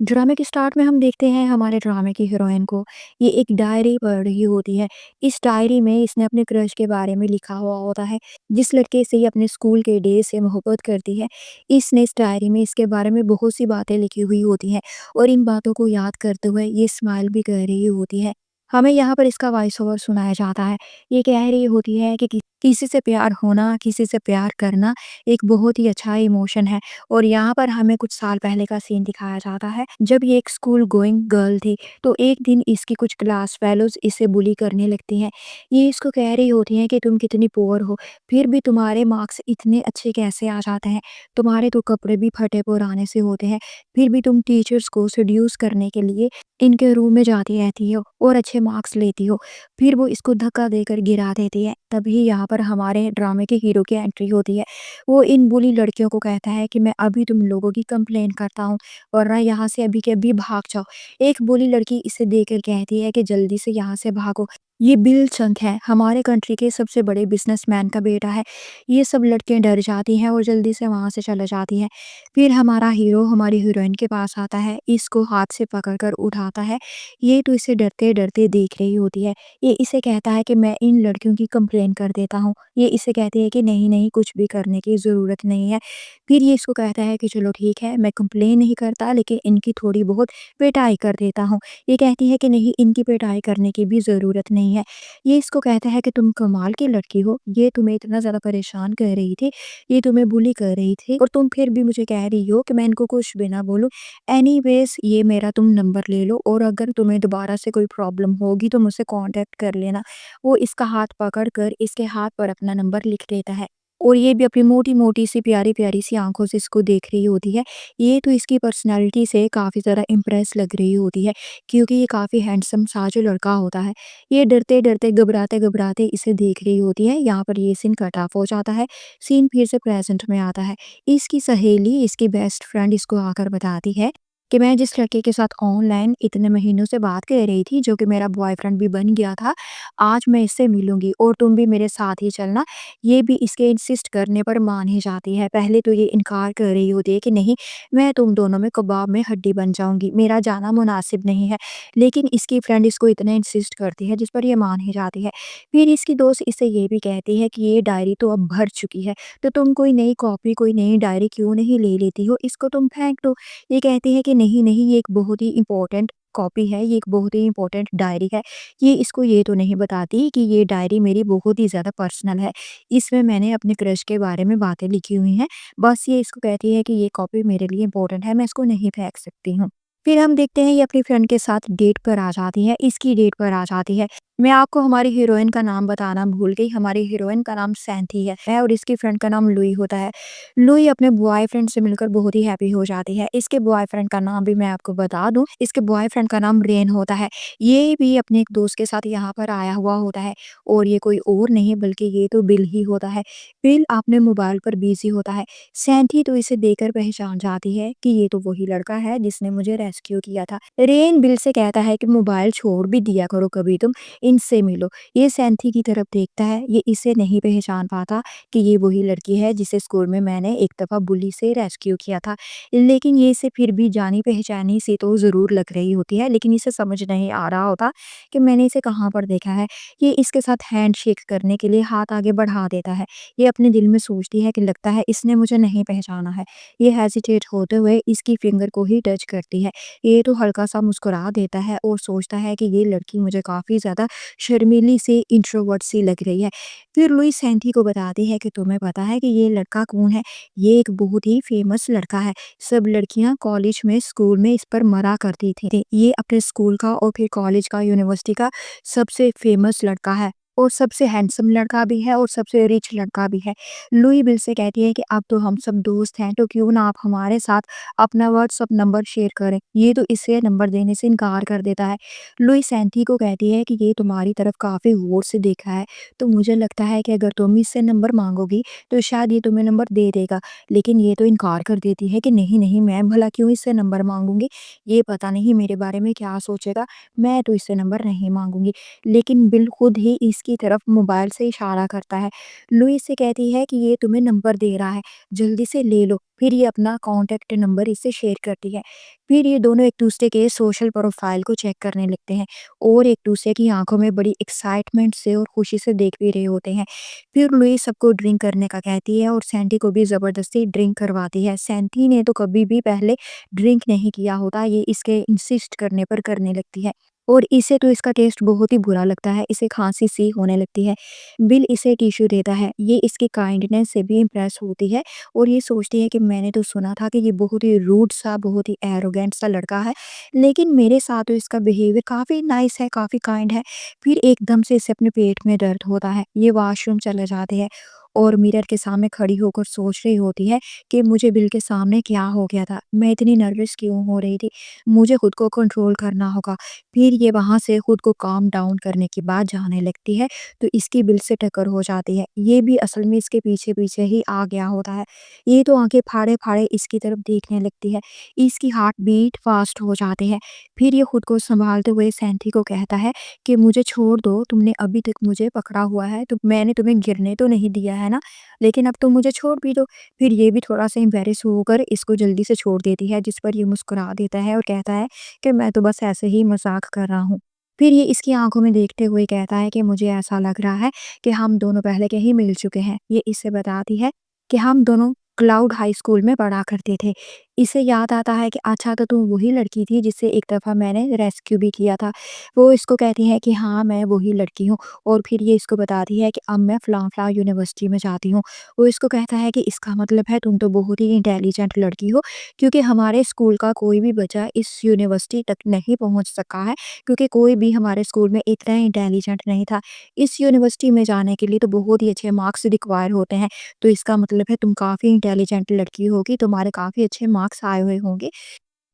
ड्रामे के स्टार्ट में हम देखते हैं हमारे ड्रामे की हीरोइन को, ये एक डायरी पढ़ रही होती है। इस डायरी में इसने अपने क्रश के बारे में लिखा हुआ होता है, जिस लड़के से ये अपने स्कूल के डेज से मोहब्बत करती है। इसने इस डायरी में इसके बारे में बहुत सी बातें लिखी हुई होती हैं और इन बातों को याद करते हुए ये स्माइल भी कर रही होती है। हमें यहाँ पर इसका वॉइस ओवर सुनाया जाता है। ये कह रही होती है कि किसी से प्यार होना, किसी से प्यार करना एक बहुत ही अच्छा इमोशन है। और यहाँ पर हमें कुछ साल पहले का सीन दिखाया जाता है, जब ये एक स्कूल गोइंग गर्ल थी। तो एक दिन इसकी कुछ क्लास फेलोज इसे बुली करने लगती हैं। ये इसको कह रही होती हैं कि तुम कितनी पुअर हो, फिर भी तुम्हारे मार्क्स इतने अच्छे कैसे आ जाते हैं, तुम्हारे तो कपड़े भी फटे पुराने से होते हैं, फिर भी तुम टीचर्स को सेड्यूस करने के लिए इनके रूम में जाती रहती हो और अच्छे मार्क्स लेती हो। फिर वो इसको धक्का देकर गिरा देती है। तभी यहाँ पर हमारे ड्रामे के हीरो की एंट्री होती है। वो इन बुली लड़कियों को कहता है कि मैं अभी तुम लोगों की कंप्लेन करता हूँ, वरना यहाँ से अभी के अभी भाग जाओ। एक बुली लड़की इसे देखकर कहती है कि जल्दी से यहाँ से भागो। ये बिल चंक है, हमारे कंट्री के सबसे बड़े बिजनेसमैन का बेटा है। ये सब लड़कियां डर जाती हैं और जल्दी से वहां से चले जाती हैं। फिर हमारा हीरो हमारी हीरोइन के पास आता है, इसको हाथ से पकड़कर उठाता है। ये तो इसे डरते डरते देख रही होती है। ये इसे कहता है कि मैं इन लड़कियों की कंप्लेन कर देता हूँ। ये इसे कहती है कि नहीं नहीं, कुछ भी करने की ज़रूरत नहीं है। फिर ये इसको कहता है कि चलो ठीक है, मैं कंप्लेन नहीं करता, लेकिन इनकी थोड़ी बहुत पिटाई कर देता हूँ। ये कहती है कि नहीं, इनकी पिटाई करने की भी ज़रूरत नहीं है। ये इसको कहता है कि तुम कमाल की लड़की हो, ये तुम्हें इतना ज़्यादा परेशान कर रही थी, ये तुम्हें बुली कर रही थी और तुम फिर भी मुझे कह रही हो कि मैं इनको कुछ भी ना बोलूँ। एनीवेज़ ये मेरा तुम नंबर ले लो और अगर तुम्हें दोबारा से कोई प्रॉब्लम होगी तो मुझसे कॉन्टैक्ट कर लेना। वो इसका हाथ पकड़ कर इसके हाथ पर अपना नंबर लिख देता है और ये भी अपनी मोटी-मोटी सी प्यारी-प्यारी सी आँखों से इसको देख रही होती है। ये तो इसकी पर्सनैलिटी से काफ़ी ज़्यादा इम्प्रेस लग रही होती है, क्योंकि ये काफ़ी हैंडसम सा जो लड़का होता है। ये डरते-डरते, घबराते-घबराते इसे देख रही होती है। यहाँ पर ये सीन कट ऑफ हो जाता है। सीन फिर से प्रेज़ेंट में आता है। इसकी सहेली, इसकी बेस्ट फ्रेंड इसको आकर बताती है कि मैं जिस लड़के के साथ ऑनलाइन इतने महीनों से बात कर रही थी, जो कि मेरा बॉयफ्रेंड भी बन गया था, आज मैं इससे मिलूँगी और तुम भी मेरे साथ ही चलना। ये भी इसके इंसिस्ट करने पर मान ही जाती है। पहले तो ये इनकार कर रही होती है कि नहीं, मैं तुम दोनों में कबाब में हड्डी बन जाऊँगी, मेरा जाना मुनासिब नहीं है। लेकिन इसकी फ्रेंड इसको इतना इंसिस्ट करती है जिस पर ये मान ही जाती है। फिर इसकी दोस्त इसे ये भी कहती है कि ये डायरी तो अब भर चुकी है, तो तुम कोई नई कॉपी, कोई नई डायरी क्यों नहीं ले लेती हो? इसको तुम फेंक दो। ये कहती है कि नहीं, नहीं, ये एक बहुत ही इम्पोर्टेंट कॉपी है, ये एक बहुत ही इम्पोर्टेंट डायरी है। ये इसको ये तो नहीं बताती कि ये डायरी मेरी बहुत ही ज़्यादा पर्सनल है। इसमें मैंने अपने क्रश के बारे में बातें लिखी हुई हैं। बस ये इसको कहती है कि ये कॉपी मेरे लिए इम्पोर्टेंट है, मैं इसको नहीं फेंक सकती हूँ। फिर हम देखते हैं ये अपनी फ्रेंड के साथ डेट पर आ जाती है, इसकी डेट पर आ जाती है। मैं आपको हमारी हीरोइन का नाम बताना भूल गई, हमारी हीरोइन का नाम सैंथी है और इसकी फ्रेंड का नाम लुई होता है। लुई अपने बॉयफ्रेंड से मिलकर बहुत ही हैप्पी हो जाती है। इसके बॉयफ्रेंड का नाम भी मैं आपको बता दूं, इसके बॉयफ्रेंड का नाम रेन होता है। ये भी अपने एक दोस्त के साथ यहाँ पर आया हुआ होता है और ये कोई और नहीं बल्कि ये तो बिल ही होता है। बिल अपने मोबाइल पर बिजी होता है। सैंथी तो इसे देखकर पहचान जाती है कि ये तो वही लड़का है जिसने मुझे रेस्क्यू किया था। रेन बिल से कहता है कि मोबाइल छोड़ भी दिया करो कभी तुम, इनसे मिलो। ये सैंथी की तरफ देखता है, ये इसे नहीं पहचान पाता कि ये वही लड़की है जिसे स्कूल में मैंने एक दफ़ा बुली से रेस्क्यू किया था। लेकिन ये इसे फिर भी जानी-पहचानी सी तो ज़रूर लग रही होती है, लेकिन इसे समझ नहीं आ रहा होता कि मैंने इसे कहाँ पर देखा है। ये इसके साथ हैंडशेक करने के लिए हाथ आगे बढ़ा देता है। ये अपने दिल में सोचती है कि लगता है इसने मुझे नहीं पहचाना है। ये हेजिटेट होते हुए इसकी फिंगर को ही टच करती है। ये तो हल्का-सा मुस्कुरा देता है और सोचता है कि ये लड़की मुझे काफ़ी ज़्यादा शर्मीली सी, इंट्रोवर्ट सी लग रही है। फिर लुई सैंथी को बताती है कि तुम्हें पता है कि ये लड़का कौन है? ये एक बहुत ही फेमस लड़का है। सब लड़कियां कॉलेज में, स्कूल में इस पर मरा करती थी। ये अपने स्कूल का और फिर कॉलेज का, यूनिवर्सिटी का सबसे फेमस लड़का है और सबसे हैंडसम लड़का भी है और सबसे रिच लड़का भी है। लुई बिल से कहती है कि अब तो हम सब दोस्त हैं, तो क्यों ना आप हमारे साथ अपना व्हाट्सअप नंबर शेयर करें। ये तो इसे नंबर देने से इनकार कर देता है। लुई सैंथी को कहती है कि ये तुम्हारी तरफ काफ़ी गौर से देखा है, तो मुझे लगता है कि अगर तुम इससे नंबर माँगोगी, तो शायद ये तुम्हें नंबर दे देगा। लेकिन ये तो इनकार कर देती है कि नहीं, नहीं, मैं भला क्यों इससे नंबर माँगूँगी? ये पता नहीं मेरे बारे में क्या सोचेगा, मैं तो इससे नंबर नहीं माँगूँगी। लेकिन बिल खुद ही इसकी तरफ मोबाइल से इशारा करता है। लुई से कहती है कि ये तुम्हें नंबर दे रहा है, जल्दी से ले लो। फिर ये अपना कॉन्टैक्ट नंबर इससे शेयर करती है। फिर ये दोनों एक-दूसरे के सोशल प्रोफाइल को चेक करने लगते हैं और एक-दूसरे की आँखों में बड़ी एक्साइटमेंट से और खुशी से देख भी रहे होते हैं। फिर लुई सबको ड्रिंक करने का कहती है और सैंटी को भी ज़बरदस्ती ड्रिंक करवाती है। सैंटी ने तो कभी भी पहले ड्रिंक नहीं किया होता, ये इसके इंसिस्ट करने पर करने लगती है और इसे तो इसका टेस्ट बहुत ही बुरा लगता है, इसे खाँसी-सी होने लगती है। बिल इसे टिश्यू देता है, ये इसकी काइंडनेस से भी इम्प्रेस होती है और ये सोचती है कि मैंने तो सुना था कि ये बहुत ही रूड सा, बहुत ही एरोगेंट सा लड़का है, लेकिन मेरे साथ तो इसका बिहेवियर काफ़ी नाइस है, काफ़ी काइंड है। फिर एकदम से इसे अपने पेट में दर्द होता है, ये वॉशरूम चले जाते हैं और मिरर के सामने खड़ी होकर सोच रही होती है कि मुझे बिल के सामने क्या हो गया था, मैं इतनी नर्वस क्यों हो रही थी, मुझे खुद को कंट्रोल करना होगा। फिर ये वहाँ से खुद को काम डाउन करने के बाद जाने लगती है, तो इसकी बिल से टक्कर हो जाती है। ये भी असल में इसके पीछे-पीछे ही आ गया होता है। ये तो आँखें फाड़े-फाड़े इसकी तरफ देखने लगती है। इसकी हार्ट बीट फास्ट हो जाती है। फिर ये खुद को सँभालते हुए सैंटी को कहता है कि मुझे छोड़ दो, तुमने अभी तक मुझे पकड़ा हुआ है, तो मैंने तुम्हें गिरने तो नहीं दिया है ना? लेकिन अब तुम मुझे छोड़ भी दो। फिर ये भी थोड़ा-सा एम्बैरेस होकर इसको जल्दी से छोड़ देती है, जिस पर ये मुस्कुरा देता है और कहता है कि मैं तो बस ऐसे ही मज़ाक कर रहा हूँ। फिर ये इसकी आँखों में देखते हुए कहता है कि मुझे ऐसा लग रहा है कि हम दोनों पहले कहीं मिल चुके हैं। ये इससे बताती है कि हम दोनों क्लाउड हाई स्कूल में पढ़ा करते थे। इसे याद आता है कि अच्छा, तो तुम वही लड़की थी जिससे एक दफ़ा मैंने रेस्क्यू भी किया था। वो इसको कहती है कि हाँ, मैं वही लड़की हूँ और फिर ये इसको बताती है कि अब मैं फलाँ-फलाँ यूनिवर्सिटी में जाती हूँ। वो इसको कहता है कि इसका मतलब है तुम तो बहुत ही इंटेलिजेंट लड़की हो, क्योंकि हमारे स्कूल का कोई भी बच्चा इस यूनिवर्सिटी तक नहीं पहुँच सका है, क्योंकि कोई भी हमारे स्कूल में इतना इंटेलिजेंट नहीं था। इस यूनिवर्सिटी में जाने के लिए तो बहुत ही अच्छे मार्क्स रिक्वायर होते हैं, तो इसका मतलब है तुम काफ़ी इंटेलिजेंट लड़की होगी, तुम्हारे काफ़ी अच्छे मार्क्स आए हुए होंगे,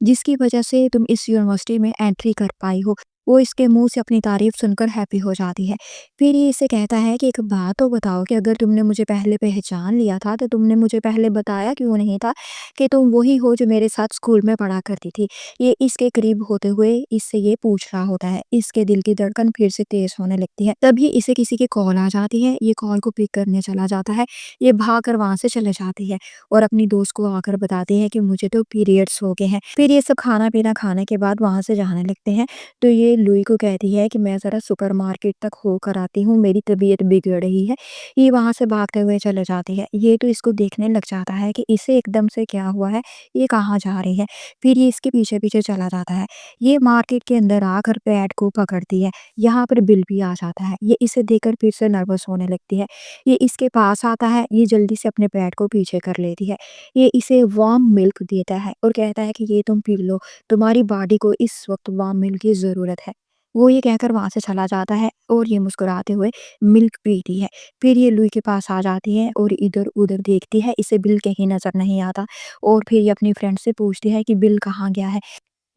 जिसकी वजह से तुम इस यूनिवर्सिटी में एंट्री कर पाई हो। वो इसके मुँह से अपनी तारीफ़ सुनकर हैप्पी हो जाती है। फिर ये इसे कहता है कि एक बात तो बताओ कि अगर तुमने मुझे पहले पहचान लिया था, तो तुमने मुझे पहले बताया क्यों नहीं था कि तुम वही हो जो मेरे साथ स्कूल में पढ़ा करती थी? ये इसके करीब होते हुए इससे ये पूछ रहा होता है। इसके दिल की धड़कन फिर से तेज़ होने लगती है। तभी इसे किसी की कॉल आ जाती है, ये कॉल को पिक करने चला जाता है। ये भागकर वहाँ से चले जाती है और अपनी दोस्त को आकर बताती है कि मुझे तो पीरियड्स हो गए हैं। फिर ये सब खाना-पीना खाने के बाद वहाँ से जाने लगते हैं, तो ये लुई को कहती है कि मैं ज़रा सुपरमार्केट तक होकर आती हूँ, मेरी तबीयत बिगड़ रही है। ये वहाँ से भागते हुए चले जाती है। ये तो इसको देखने लग जाता है कि इसे एकदम से क्या हुआ है, ये कहाँ जा रही है। फिर ये इसके पीछे-पीछे चला जाता है। ये मार्केट के अंदर आकर पैड को पकड़ती है। यहाँ पर बिल भी आ जाता है। ये इसे देखकर फिर से नर्वस होने लगती है। ये इसके पास आता है, ये जल्दी से अपने पैड को पीछे कर लेती है। ये इसे वार्म मिल्क देता है और कहता है कि ये तुम पी लो, तुम्हारी बॉडी को इस वक्त वार्म मिल्क की ज़रूरत है। वो ये कहकर वहाँ से चला जाता है और ये मुस्कुराते हुए मिल्क पीती है। फिर ये लुई के पास आ जाती है और इधर-उधर देखती है, इसे बिल कहीं नज़र नहीं आता और फिर ये अपनी फ्रेंड से पूछती है कि बिल कहाँ गया है?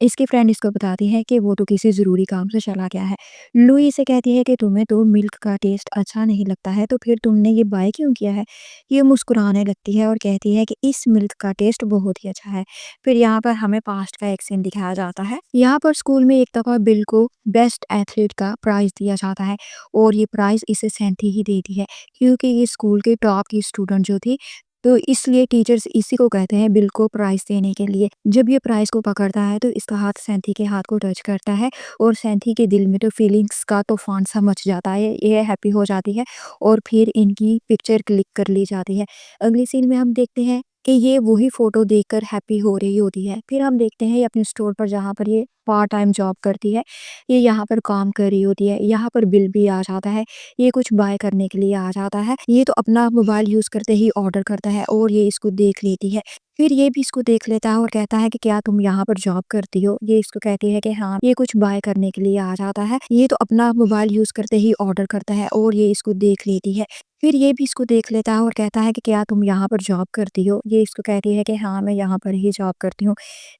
इसकी फ्रेंड इसको बताती है कि वो तो किसी ज़रूरी काम से चला गया है। लुई से कहती है कि तुम्हें तो मिल्क का टेस्ट अच्छा नहीं लगता है, तो फिर तुमने ये बाय क्यों किया है? ये मुस्कुराने लगती है और कहती है कि इस मिल्क का टेस्ट बहुत ही अच्छा है। फिर यहाँ पर हमें पास्ट का एक सीन दिखाया जाता है। यहाँ पर स्कूल में एक दफ़ा बिल को बेस्ट एथलीट का प्राइज़ दिया जाता है और ये प्राइज़ इसे सैंटी ही देती है, क्योंकि ये स्कूल के टॉप की स्टूडेंट जो थी, तो इसलिए टीचर्स इसी को कहते हैं बिल को प्राइज़ देने के लिए। जब ये प्राइज़ को पकड़ता है तो इसका हाथ सैंथी के हाथ को टच करता है और सैंथी के दिल में तो फीलिंग्स का तूफ़ान सा मच जाता है। ये हैप्पी हो जाती है और फिर इनकी पिक्चर क्लिक कर ली जाती है। अगली सीन में हम देखते हैं कि ये वही फ़ोटो देखकर हैप्पी हो रही होती है। फिर हम देखते हैं ये अपने स्टोर पर, जहाँ पर ये पार्ट टाइम जॉब करती है, ये यहाँ पर काम कर रही होती है। यहाँ पर बिल भी आ जाता है। ये कुछ बाय करने के लिए आ जाता है। ये तो अपना मोबाइल यूज़ करते ही ऑर्डर करता है और ये इसको देख लेती है। फिर ये भी इसको देख लेता है और कहता है कि क्या तुम यहाँ पर जॉब करती हो? ये इसको कहती है कि हाँ। ये कुछ बाय करने के लिए आ जाता है। ये तो अपना मोबाइल यूज़ करते ही ऑर्डर करता है और ये इसको देख लेती है। फिर ये भी इसको देख लेता है और कहता है कि क्या तुम यहाँ पर जॉब करती हो? ये इसको कहती है कि हाँ, मैं यहाँ पर ही जॉब करती हूँ।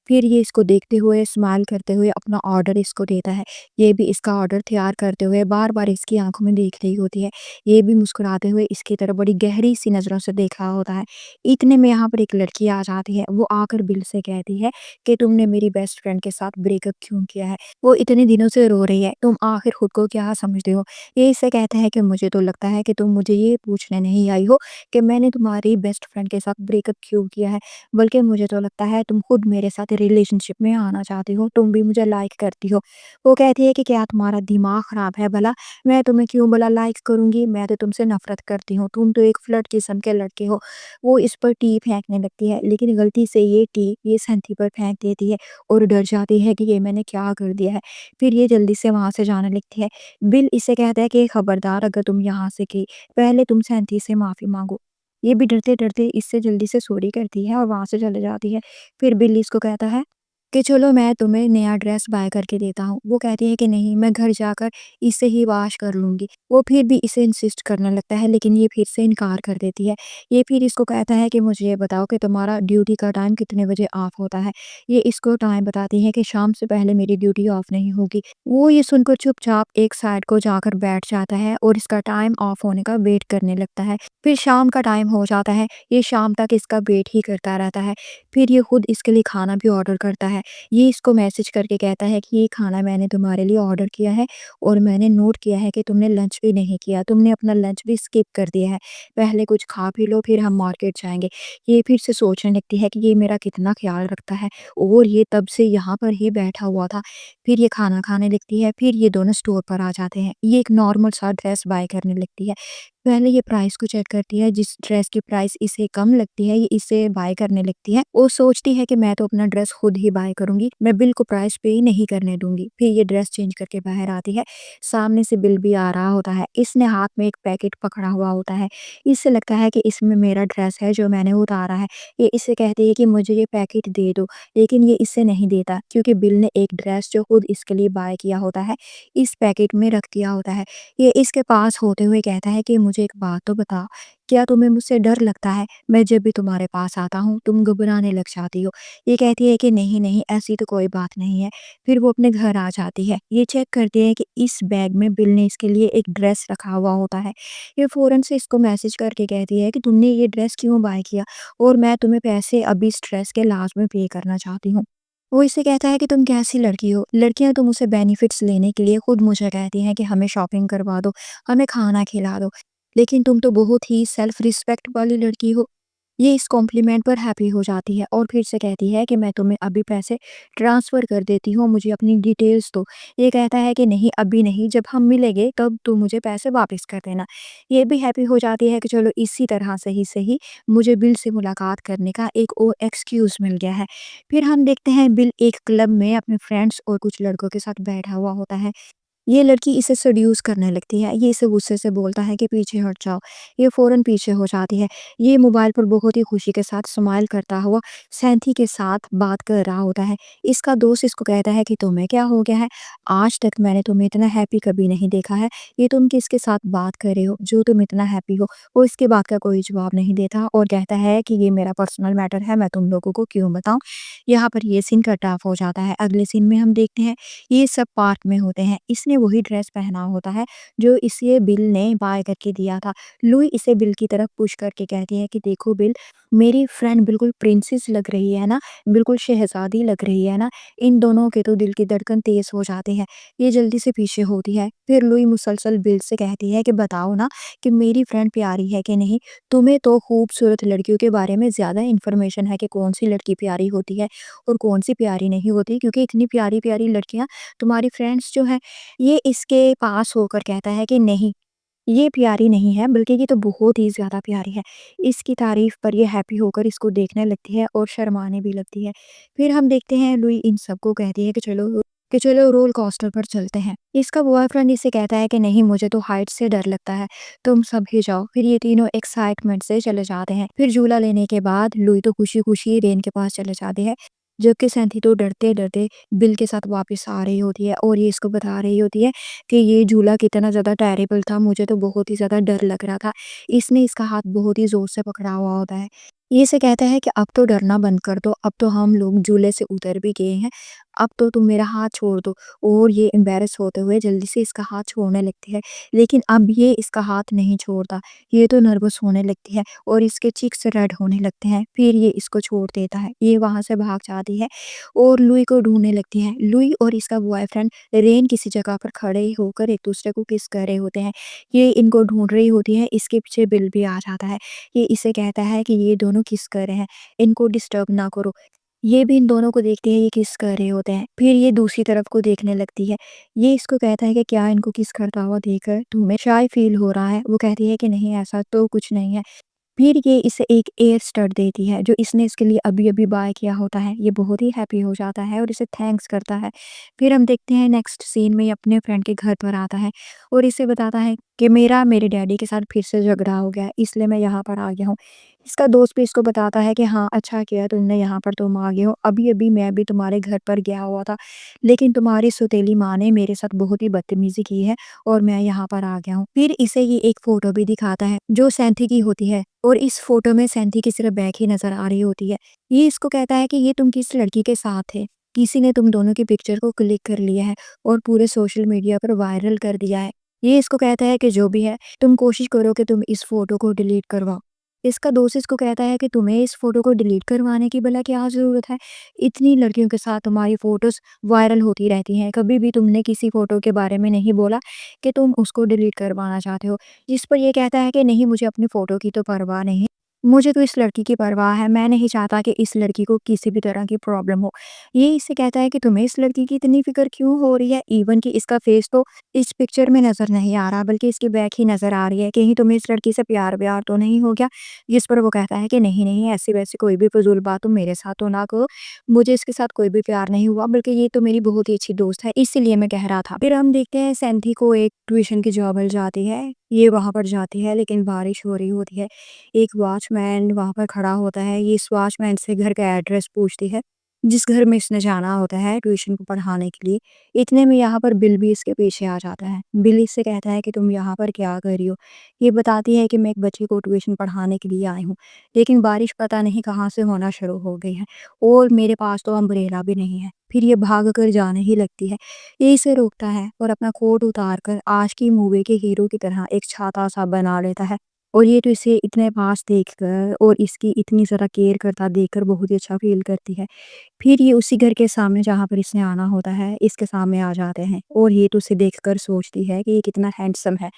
फिर ये इसको देखते हुए, स्माइल करते हुए अपना ऑर्डर इसको देता है। ये भी इसका ऑर्डर तैयार करते हुए बार-बार इसकी आँखों में देख रही होती है। ये भी मुस्कुराते हुए इसकी तरफ बड़ी गहरी सी नज़रों से देख रहा होता है। इतने में यहाँ पर एक लड़की आ जाती है। वो आकर बिल से कहती है कि तुमने मेरी बेस्ट फ्रेंड के साथ ब्रेकअप क्यों किया है? वो इतने दिनों से रो रही है, तुम आखिर खुद को क्या समझते हो? ये इससे कहता है कि मुझे तो लगता है कि तुम मुझे ये पूछने नहीं आई हो कि मैंने तुम्हारी बेस्ट फ्रेंड के साथ ब्रेकअप क्यों किया है, बल्कि मुझे तो लगता है तुम खुद मेरे साथ रिलेशनशिप में आना चाहती हो, तुम भी मुझे लाइक करती हो। वो कहती है कि क्या तुम्हारा दिमाग खराब है भला? मैं तुम्हें क्यों भला लाइक करूँगी? मैं तो तुमसे नफ़रत करती हूँ, तुम तो एक फ्लर्ट किस्म के लड़के हो। वो इस पर टी फेंकने लगती है, लेकिन गलती से ये टी ये सैंथी पर फेंक देती है और डर जाती है कि ये मैंने क्या कर दिया है। फिर ये जल्दी से वहाँ से जाने लगती है। बिल इसे कहता है कि खबरदार अगर तुम यहाँ से गई, पहले तुम सैंथी से माफ़ी माँगो। ये भी डरते-डरते इससे जल्दी से सॉरी करती है और वहाँ से चली जाती है। फिर बिल इसको कहता है कि चलो मैं तुम्हें नया ड्रेस बाय करके देता हूँ। वो कहती है कि नहीं, मैं घर जाकर इसे ही वॉश कर लूँगी। वो फिर भी इसे इंसिस्ट करने लगता है, लेकिन ये फिर से इनकार कर देती है। ये फिर इसको कहता है कि मुझे ये बताओ कि तुम्हारा ड्यूटी का टाइम कितने बजे ऑफ होता है? ये इसको टाइम बताती है कि शाम से पहले मेरी ड्यूटी ऑफ नहीं होगी। वो ये सुनकर चुपचाप एक साइड को जाकर बैठ जाता है और इसका टाइम ऑफ होने का वेट करने लगता है। फिर शाम का टाइम हो जाता है, ये शाम तक इसका वेट ही करता रहता है। फिर ये खुद इसके लिए खाना भी ऑर्डर करता है। ये इसको मैसेज करके कहता है कि ये खाना मैंने तुम्हारे लिए ऑर्डर किया है और मैंने नोट किया है कि तुमने लंच भी नहीं किया, तुमने अपना लंच भी स्किप कर दिया है। पहले कुछ खा पी लो, फिर हम मार्केट जाएँगे। ये फिर से सोचने लगती है कि ये मेरा कितना ख़्याल रखता है और ये तब से यहाँ पर ही बैठा हुआ था। फिर ये खाना खाने लगती है, फिर ये दोनों स्टोर पर आ जाते हैं। ये एक नॉर्मल सा ड्रेस बाय करने लगती है। पहले ये प्राइस को चेक करती है, जिस ड्रेस की प्राइस इसे कम लगती है, ये इसे बाय करने लगती है। वो सोचती है कि मैं तो अपना ड्रेस खुद ही बाय करूँगी, मैं बिल को प्राइस पे ही नहीं करने दूँगी। फिर ये ड्रेस चेंज करके बाहर आती है, सामने से बिल भी आ रहा होता है। इसने हाथ में एक पैकेट पकड़ा हुआ होता है, इससे लगता है कि इसमें मेरा ड्रेस है जो मैंने उतारा है। ये इससे कहती है कि मुझे ये पैकेट दे दो, लेकिन ये इसे नहीं देता क्योंकि बिल ने एक ड्रेस जो खुद इसके लिए बाय किया होता है, इस पैकेट में रख दिया होता है। ये इसके पास होते हुए कहता है कि मुझे एक बात तो बताओ, क्या तुम्हें मुझसे डर लगता है? मैं जब भी तुम्हारे पास आता हूँ, तुम घबराने लग जाती हो। ये कहती है कि नहीं, नहीं, ऐसी तो कोई बात नहीं है। फिर वो अपने घर आ जाती है। ये चेक करती है कि इस बैग में बिल ने इसके लिए एक ड्रेस रखा हुआ होता है। ये फ़ौरन से इसको मैसेज करके कहती है कि तुमने ये ड्रेस क्यों बाय किया और मैं तुम्हें पैसे अभी इस ड्रेस के लास्ट में पे करना चाहती हूँ। वो इससे कहता है कि तुम कैसी लड़की हो? लड़कियाँ तो मुझसे बेनिफिट्स लेने के लिए खुद मुझे कहती हैं कि हमें शॉपिंग करवा दो, हमें खाना खिला दो। लेकिन तुम तो बहुत ही सेल्फ रिस्पेक्ट वाली लड़की हो। ये इस कॉम्प्लीमेंट पर हैप्पी हो जाती है और फिर से कहती है कि मैं तुम्हें अभी पैसे ट्रांसफ़र कर देती हूँ, मुझे अपनी डिटेल्स दो। ये कहता है कि नहीं, अभी नहीं, जब हम मिलेंगे तब तुम मुझे पैसे वापस कर देना। ये भी हैप्पी हो जाती है कि चलो इसी तरह से ही सही मुझे बिल से मुलाकात करने का एक और एक्सक्यूज़ मिल गया है। फिर हम देखते हैं बिल एक क्लब में अपने फ्रेंड्स और कुछ लड़कों के साथ बैठा हुआ होता है। ये लड़की इसे सेड्यूस करने लगती है। ये इसे गुस्से से बोलता है कि पीछे हट जाओ। ये फ़ौरन पीछे हो जाती है। ये मोबाइल पर बहुत ही खुशी के साथ स्माइल करता हुआ सैंथी के साथ बात कर रहा होता है। इसका दोस्त इसको कहता है कि तुम्हें क्या हो गया है? आज तक मैंने तुम्हें इतना हैप्पी कभी नहीं देखा है। ये तुम किसके साथ बात कर रहे हो जो तुम इतना हैप्पी हो? वो इसके बात का कोई जवाब नहीं देता और कहता है कि ये मेरा पर्सनल मैटर है, मैं तुम लोगों को क्यों बताऊँ? यहाँ पर ये सीन कट ऑफ हो जाता है। अगले सीन में हम देखते हैं ये सब पार्क में होते हैं। इसने वही ड्रेस पहना होता है जो इसे बिल ने बाय करके दिया था। लुई इसे बिल की तरफ पुश करके कहती है कि देखो बिल, मेरी फ्रेंड बिल्कुल प्रिंसेस लग रही है ना, बिल्कुल शहज़ादी लग रही है ना। इन दोनों के तो दिल की धड़कन तेज़ हो जाती है। ये जल्दी से पीछे होती है। फिर लुई मुसलसल बिल से कहती है कि बताओ ना कि मेरी फ्रेंड प्यारी है कि नहीं? तुम्हें तो खूबसूरत लड़कियों के बारे में ज़्यादा इन्फॉर्मेशन है कि कौन-सी लड़की प्यारी होती है और कौन-सी प्यारी नहीं होती, क्योंकि इतनी प्यारी-प्यारी लड़कियाँ तुम्हारी फ्रेंड्स जो हैं, ये इसके पास होकर कहता है कि नहीं, ये प्यारी नहीं है, बल्कि ये तो बहुत ही ज़्यादा प्यारी है। इसकी तारीफ़ पर ये हैप्पी होकर इसको देखने लगती है और शर्माने भी लगती है। फिर हम देखते हैं लुई इन सबको कहती है कि चलो रोल कोस्टर पर चलते हैं। इसका बॉयफ्रेंड इसे कहता है कि नहीं, मुझे तो हाइट से डर लगता है, तुम सब ही जाओ। फिर ये तीनों एक्साइटमेंट से चले जाते हैं। फिर झूला लेने के बाद लुई तो खुशी-खुशी रेन के पास चले जाती है, जबकि सैंथी तो डरते-डरते बिल के साथ वापस आ रही होती है और ये इसको बता रही होती है कि ये झूला कितना ज़्यादा टेरेबल था, मुझे तो बहुत ही ज़्यादा डर लग रहा था। इसने इसका हाथ बहुत ही ज़ोर से पकड़ा हुआ होता है। ये से कहता है कि अब तो डरना बंद कर दो, अब तो हम लोग झूले से उतर भी गए हैं, अब तो तुम मेरा हाथ छोड़ दो। और ये एम्बैरेस होते हुए जल्दी से इसका हाथ छोड़ने लगती है, लेकिन अब ये इसका हाथ नहीं छोड़ता। ये तो नर्वस होने लगती है और इसके चीक्स रेड होने लगते हैं, फिर ये इसको छोड़ देता है। ये वहाँ से भाग जाती है और लुई को ढूँढने लगती है। लुई और इसका बॉयफ्रेंड रेन किसी जगह पर खड़े होकर एक दूसरे को किस कर रहे होते हैं। ये इनको ढूँढ रही होती है, इसके पीछे बिल भी आ जाता है। ये इसे कहता है कि ये दोनों किस कर रहे हैं, इनको डिस्टर्ब ना करो। ये भी इन दोनों को देखती है, ये किस कर रहे होते हैं। फिर ये दूसरी तरफ को देखने लगती है। ये इसको कहता है कि क्या इनको किस करता हुआ देखकर तुम्हें शाय फील हो रहा है? वो कहती है कि नहीं, ऐसा तो कुछ नहीं है। फिर ये इसे एक एयर स्टड देती है जो इसने इसके लिए अभी-अभी बाय किया होता है। ये बहुत ही हैप्पी हो जाता है और इसे थैंक्स करता है। फिर हम देखते हैं नेक्स्ट सीन में ये अपने फ्रेंड के घर पर आता है और इसे बताता है कि मेरा मेरे डैडी के साथ फिर से झगड़ा हो गया है, इसलिए मैं यहाँ पर आ गया हूँ। इसका दोस्त भी इसको बताता है कि हाँ, अच्छा किया तुमने, यहाँ पर तुम आ गए हो। अभी-अभी मैं भी तुम्हारे घर पर गया हुआ था, लेकिन तुम्हारी सौतेली माँ ने मेरे साथ बहुत ही बदतमीज़ी की है और मैं यहाँ पर आ गया हूँ। फिर इसे ये एक फ़ोटो भी दिखाता है जो सैंथी की होती है और इस फ़ोटो में सैंथी की सिर्फ बैक ही नज़र आ रही होती है। ये इसको कहता है कि ये तुम किस लड़की के साथ थे? किसी ने तुम दोनों की पिक्चर को क्लिक कर लिया है और पूरे सोशल मीडिया पर वायरल कर दिया है। ये इसको कहता है कि जो भी है, तुम कोशिश करो कि तुम इस फ़ोटो को डिलीट करवाओ। इसका दोस्त इसको कहता है कि तुम्हें इस फ़ोटो को डिलीट करवाने की भला क्या ज़रूरत है? इतनी लड़कियों के साथ तुम्हारी फ़ोटोज़ वायरल होती रहती हैं, कभी भी तुमने किसी फ़ोटो के बारे में नहीं बोला कि तुम उसको डिलीट करवाना चाहते हो। जिस पर ये कहता है कि नहीं, मुझे अपनी फ़ोटो की तो परवाह नहीं, मुझे तो इस लड़की की परवाह है, मैं नहीं चाहता कि इस लड़की को किसी भी तरह की प्रॉब्लम हो। ये इससे कहता है कि तुम्हें इस लड़की की इतनी फ़िक्र क्यों हो रही है? इवन कि इसका फ़ेस तो इस पिक्चर में नज़र नहीं आ रहा, बल्कि इसकी बैक ही नज़र आ रही है। कहीं तुम्हें इस लड़की से प्यार-व्यार तो नहीं हो गया? जिस पर वो कहता है कि नहीं, नहीं, ऐसी-वैसी कोई भी फ़िज़ूल बात तुम मेरे साथ तो ना करो। मुझे इसके साथ कोई भी प्यार नहीं हुआ, बल्कि ये तो मेरी बहुत ही अच्छी दोस्त है, इसीलिए मैं कह रहा था। फिर हम देखते हैं सैंथी को एक ट्यूशन की जॉब मिल जाती है। ये वहाँ पर जाती है, लेकिन बारिश हो रही होती है। एक वॉचमैन वहाँ पर खड़ा होता है, ये इस वॉचमैन से घर का एड्रेस पूछती है, जिस घर में इसने जाना होता है ट्यूशन को पढ़ाने के लिए। इतने में यहाँ पर बिल भी इसके पीछे आ जाता है। बिल इससे कहता है कि तुम यहाँ पर क्या कर रही हो? ये बताती है कि मैं एक बच्चे को ट्यूशन पढ़ाने के लिए आई हूँ, लेकिन बारिश पता नहीं कहाँ से होना शुरू हो गई है और मेरे पास तो अम्ब्रेला भी नहीं है। फिर ये भाग कर जाने ही लगती है। ये इसे रोकता है और अपना कोट उतार कर आज की मूवी के हीरो की तरह एक छाता सा बना लेता है। और ये तो इसे इतने पास देखकर और इसकी इतनी ज़्यादा केयर करता देखकर बहुत ही अच्छा फ़ील करती है। फिर ये उसी घर के सामने जहाँ पर इसने आना होता है, इसके सामने आ जाते हैं और ये तो उसे देखकर सोचती है कि ये कितना हैंडसम है।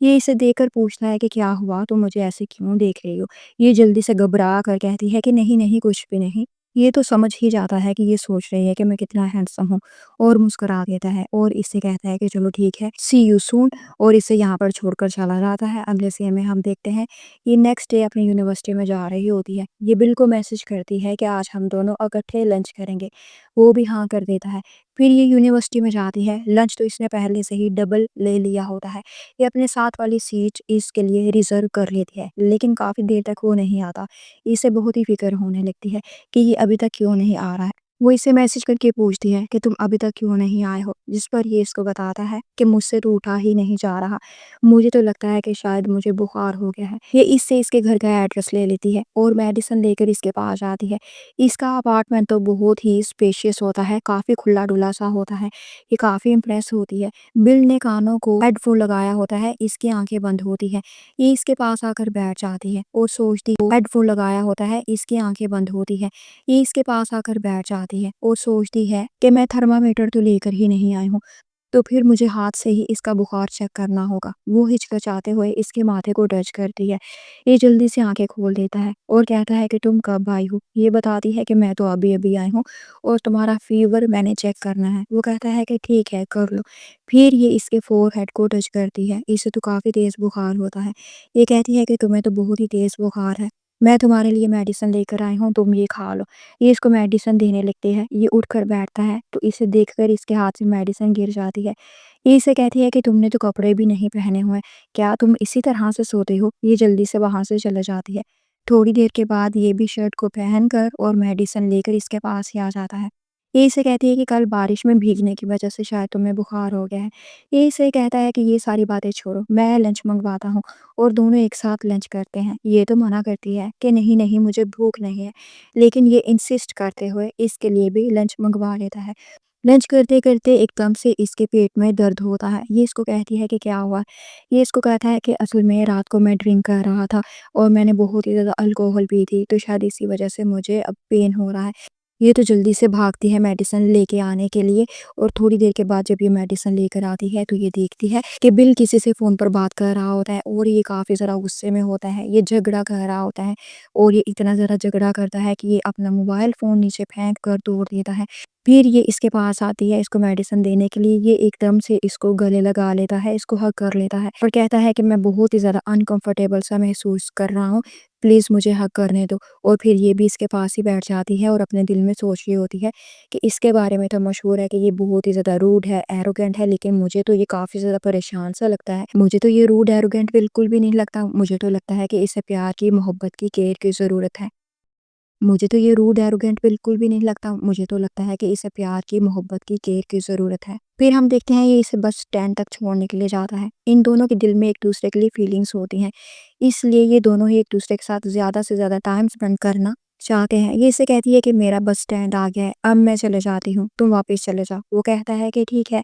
ये इसे देखकर पूछता है कि क्या हुआ? तुम मुझे ऐसे क्यों देख रही हो? ये जल्दी से घबरा कर कहती है कि नहीं, नहीं, कुछ भी नहीं। ये तो समझ ही जाता है कि ये सोच रही है कि मैं कितना हैंडसम हूँ और मुस्कुरा देता है और इससे कहता है कि चलो ठीक है, सी यू सून, और इसे यहाँ पर छोड़कर चला जाता है। अगले सीन में हम देखते हैं ये नेक्स्ट डे अपनी यूनिवर्सिटी में जा रही होती है। ये बिल को मैसेज करती है कि आज हम दोनों इकट्ठे लंच करेंगे। वो भी हाँ कर देता है। फिर ये यूनिवर्सिटी में जाती है। लंच तो इसने पहले से ही डबल ले लिया होता है। ये अपने साथ वाली सीट इसके लिए रिजर्व कर लेती है, लेकिन काफ़ी देर तक वो नहीं आता। इसे बहुत ही फ़िक्र होने लगती है कि ये अभी तक क्यों नहीं आ रहा है। वो इसे मैसेज करके पूछती है कि तुम अभी तक क्यों नहीं आए हो? जिस पर ये इसको बताता है कि मुझसे तो उठा ही नहीं जा रहा। मुझे तो लगता है कि शायद मुझे बुखार हो गया है। ये इससे इसके घर का एड्रेस ले लेती है और मेडिसिन लेकर इसके पास आती है। इसका अपार्टमेंट तो बहुत ही स्पेशियस होता है, काफ़ी खुला-डुला सा होता है। ये काफ़ी इम्प्रेस होती है। बिल ने कानों को हेडफ़ोन लगाया होता है, इसकी आँखें बंद होती हैं। ये इसके पास आकर बैठ जाती है और सोचती है, हेडफ़ोन लगाया होता है, इसकी आँखें बंद होती हैं। ये इसके पास आकर बैठ जाती है और सोचती है कि मैं थर्मामीटर तो लेकर ही नहीं आई हूँ, तो फिर मुझे हाथ से ही इसका बुखार चेक करना होगा। वो हिचकिचाते हुए इसके माथे को टच करती है। ये जल्दी से आँखें खोल देता है और कहता है कि तुम कब आई हो? ये बताती है कि मैं तो अभी-अभी आई हूँ और तुम्हारा फ़ीवर मैंने चेक करना है। वो कहता है कि ठीक है, कर लो। फिर ये इसके फ़ोरहेड को टच करती है। इसे तो काफ़ी तेज़ बुखार होता है। ये कहती है कि तुम्हें तो बहुत ही तेज़ बुखार है। मैं तुम्हारे लिए मेडिसिन लेकर आई हूँ, तुम ये खा लो। ये इसको मेडिसिन देने लगती है। ये उठकर बैठता है तो इसे देखकर इसके हाथ से मेडिसिन गिर जाती है। ये इसे कहती है कि तुमने तो कपड़े भी नहीं पहने हुए, क्या तुम इसी तरह से सोते हो? ये जल्दी से वहाँ से चले जाती है। थोड़ी देर के बाद ये भी शर्ट को पहनकर और मेडिसिन लेकर इसके पास ही आ जाता है। ये इसे कहती है कि कल बारिश में भीगने की वजह से शायद तुम्हें बुखार हो गया है। ये इसे कहता है कि ये सारी बातें छोड़ो, मैं लंच मंगवाता हूँ और दोनों एक साथ लंच करते हैं। ये तो मना करती है कि नहीं नहीं, मुझे भूख नहीं है, लेकिन ये इंसिस्ट करते हुए इसके लिए भी लंच मंगवा लेता है। लंच करते करते एकदम से इसके पेट में दर्द होता है। ये इसको कहती है कि क्या हुआ। ये इसको कहता है कि असल में रात को मैं ड्रिंक कर रहा था और मैंने बहुत ही ज़्यादा अल्कोहल पी थी, तो शायद इसी वजह से मुझे अब पेन हो रहा है। ये तो जल्दी से भागती है मेडिसिन लेके आने के लिए, और थोड़ी देर के बाद जब ये मेडिसिन लेकर आती है तो ये देखती है कि बिल किसी से फ़ोन पर बात कर रहा होता है और ये काफ़ी ज़्यादा गुस्से में होता है। ये झगड़ा कर रहा होता है और ये इतना ज़्यादा झगड़ा करता है कि ये अपना मोबाइल फ़ोन नीचे फेंक कर तोड़ देता है। फिर ये इसके पास आती है इसको मेडिसिन देने के लिए। ये एकदम से इसको गले लगा लेता है, इसको हग कर लेता है और कहता है कि मैं बहुत ही ज़्यादा अनकंफर्टेबल सा महसूस कर रहा हूँ, प्लीज़ मुझे हग करने दो। और फिर ये भी इसके पास ही बैठ जाती है और अपने दिल में सोच रही होती है कि इसके बारे में तो मशहूर है कि ये बहुत ही ज़्यादा रूड है, एरोगेंट है, लेकिन मुझे तो ये काफ़ी ज़्यादा परेशान सा लगता है। मुझे तो ये रूड एरोगेंट बिल्कुल भी नहीं लगता। मुझे तो लगता है कि इसे प्यार की, मोहब्बत की, केयर की ज़रूरत है। मुझे तो ये रूड एरोगेंट बिल्कुल भी नहीं लगता। मुझे तो लगता है कि इसे प्यार की, मोहब्बत की, केयर की ज़रूरत है। फिर हम देखते हैं ये इसे बस स्टैंड तक छोड़ने के लिए जाता है। इन दोनों के दिल में एक दूसरे के लिए फीलिंग्स होती हैं, इसलिए ये दोनों ही एक दूसरे के साथ ज़्यादा से ज़्यादा टाइम स्पेंड करना चाहते हैं। ये इसे कहती है कि मेरा बस स्टैंड आ गया है, अब मैं चले जाती हूँ, तुम वापस चले जाओ। वो कहता है कि ठीक है।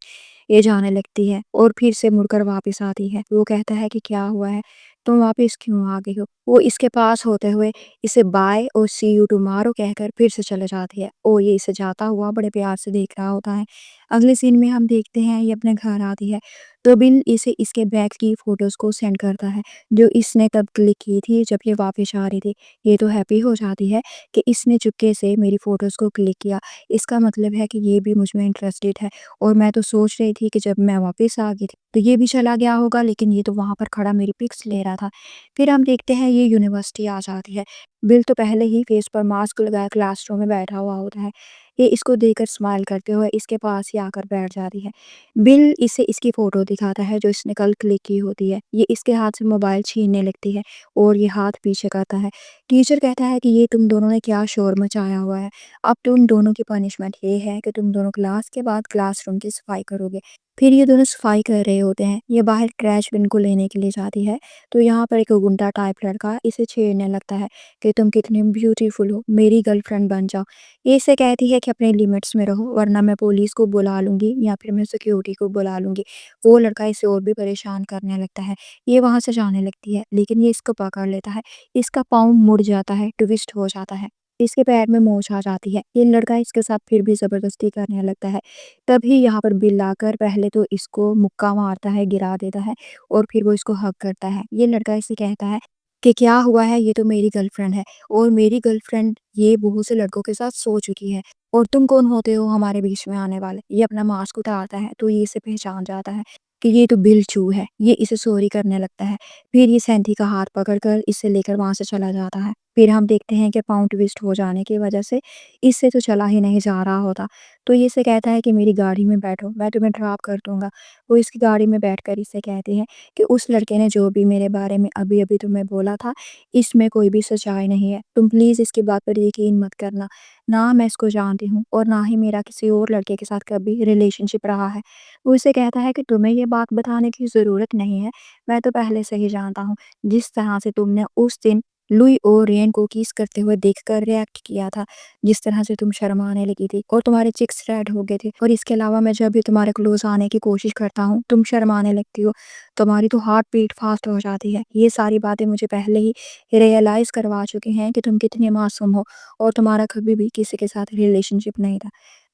ये जाने लगती है और फिर से मुड़कर वापस आती है। वो कहता है कि क्या हुआ है, तुम वापस क्यों आ गई हो। वो इसके पास होते हुए इसे बाय और सी यू टुमारो कहकर फिर से चले जाती है और ये इसे जाता हुआ बड़े प्यार से देख रहा होता है। अगले सीन में हम देखते हैं ये अपने घर आती है तो बिल इसे इसके बैग की फोटोज को सेंड करता है जो इसने तब क्लिक की थी जब ये वापस आ रही थी। ये तो हैप्पी हो जाती है कि इसने चुपके से मेरी फोटोज को क्लिक किया, इसका मतलब है कि ये भी मुझ में इंटरेस्टेड है। और मैं तो सोच रही थी कि जब मैं वापस आ गई थी तो ये भी चला गया होगा, लेकिन ये तो वहां पर खड़ा मेरी पिक्स ले रहा था। फिर हम देखते हैं ये यूनिवर्सिटी आ जाती है। बिल तो पहले ही फेस पर मास्क लगाए क्लासरूम में बैठा हुआ होता है। ये इसको देखकर स्माइल करते हुए इसके पास ही आकर बैठ जाती है। बिल इसे इसकी फ़ोटो दिखाता है जो इसने कल क्लिक की होती है। ये इसके हाथ से मोबाइल छीनने लगती है और ये हाथ पीछे करता है। टीचर कहता है कि ये तुम दोनों ने क्या शोर मचाया हुआ है। अब तुम दोनों की पनिशमेंट ये है कि तुम दोनों क्लास के बाद क्लासरूम की सफाई करोगे। फिर ये दोनों सफाई कर रहे होते हैं। ये बाहर ट्रैश बिन को लेने के लिए जाती है तो यहाँ पर एक गुंडा टाइप लड़का इसे छेड़ने लगता है कि तुम कितनी ब्यूटीफुल हो, मेरी गर्लफ्रेंड बन जाओ। ये इसे कहती है कि अपने लिमिट्स में रहो वरना मैं पुलिस को बुला लूंगी या फिर मैं सिक्योरिटी को बुला लूंगी। वो लड़का इसे और भी परेशान करने लगता है। ये वहां से जाने लगती है लेकिन ये इसको पकड़ लेता है। इसका पाँव मुड़ जाता है, ट्विस्ट हो जाता है, इसके पैर में मोच आ जाती है। ये लड़का इसके साथ फिर भी जबरदस्ती करने लगता है। तभी यहाँ पर बिल आकर पहले तो इसको मुक्का मारता है, गिरा देता है और फिर वो इसको हग करता है। ये लड़का इसे कहता है कि क्या हुआ है, ये तो मेरी गर्लफ्रेंड है और मेरी गर्लफ्रेंड ये बहुत से लड़कों के साथ सो चुकी है और तुम कौन होते हो हमारे बीच में आने वाले। ये अपना मास्क उतारता है तो ये इसे पहचान जाता है कि ये तो बिल चू है। ये इसे सॉरी करने लगता है। फिर ये सैंथी का हाथ पकड़कर इसे लेकर वहां से चला जाता है। फिर हम देखते हैं कि पाउंड ट्विस्ट हो जाने की वजह से इससे तो चला ही नहीं जा रहा होता। तो ये इसे कहता है कि मेरी गाड़ी में बैठो, मैं तुम्हें ड्रॉप कर दूंगा। वो इसकी गाड़ी में बैठकर इसे कहती है कि उस लड़के ने जो भी मेरे बारे में अभी अभी तुम्हें बोला था, इसमें कोई भी सच्चाई नहीं है। तुम प्लीज़ इसकी बात पर यकीन मत करना। ना मैं इसको जानती हूँ और ना ही मेरा किसी और लड़के के साथ कभी रिलेशनशिप रहा है। वो इसे कहता है कि तुम्हें ये बात बताने की ज़रूरत नहीं है, मैं तो पहले से ही जानता हूँ। जिस तरह से तुमने उस दिन लुई और रेन को किस करते हुए देखकर रिएक्ट किया था, जिस तरह से तुम शर्माने लगी थी और तुम्हारे चिक्स रेड हो गए थे, और इसके अलावा मैं जब भी तुम्हारे क्लोज आने की कोशिश करता हूँ तुम शर्माने लगती हो, तुम्हारी तो हार्ट बीट फास्ट हो जाती है। ये सारी बातें मुझे पहले ही रियलाइज़ करवा चुकी हैं कि तुम कितने मासूम हो और तुम्हारा कभी भी किसी के साथ रिलेशनशिप नहीं था।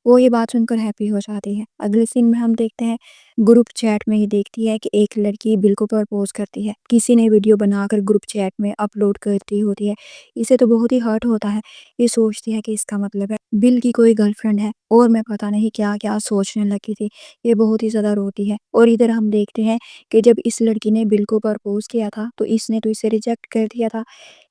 वो ये बात सुनकर हैप्पी हो जाती है। अगले सीन में हम देखते हैं ग्रुप चैट में ये देखती है कि एक लड़की बिल को प्रपोज करती है। किसी ने वीडियो बनाकर ग्रुप चैट में अपलोड करती होती है। इसे तो बहुत ही हर्ट होता है। ये सोचती है कि इसका मतलब है बिल की कोई गर्लफ्रेंड है और मैं पता नहीं क्या क्या सोचने लगी थी। ये बहुत ही ज़्यादा रोती है और इधर हम देखते हैं कि जब इस लड़की ने बिल को प्रपोज किया था तो इसने तो इसे रिजेक्ट कर दिया था।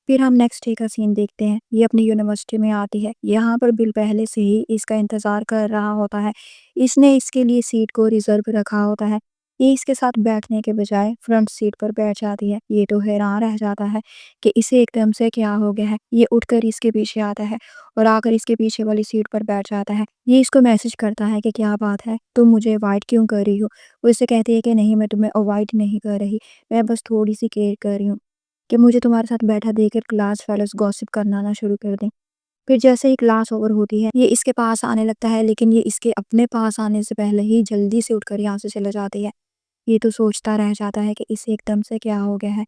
फिर हम नेक्स्ट डे का सीन देखते हैं। ये अपनी यूनिवर्सिटी में आती है। यहाँ पर बिल पहले से ही इसका इंतज़ार कर रहा होता है। इसने इसके लिए सीट को रिज़र्व रखा होता है। ये इसके साथ बैठने के बजाय फ्रंट सीट पर बैठ जाती है। ये तो हैरान रह जाता है कि इसे एकदम से क्या हो गया है। ये उठकर इसके पीछे आता है और आकर इसके पीछे वाली सीट पर बैठ जाता है। ये इसको मैसेज करता है कि क्या बात है, तुम मुझे अवॉइड क्यों कर रही हो? वो इससे कहती है कि नहीं, मैं तुम्हें अवॉइड नहीं कर रही, मैं बस थोड़ी-सी केयर कर रही हूँ कि मुझे तुम्हारे साथ बैठा देखकर क्लास फेलोज़ गॉसिप करना ना शुरू कर दें। फिर जैसे ही क्लास ओवर होती है, ये इसके पास आने लगता है, लेकिन ये इसके अपने पास आने से पहले ही जल्दी से उठकर यहाँ से चला जाती है। ये तो सोचता रह जाता है कि इसे एकदम से क्या हो गया है।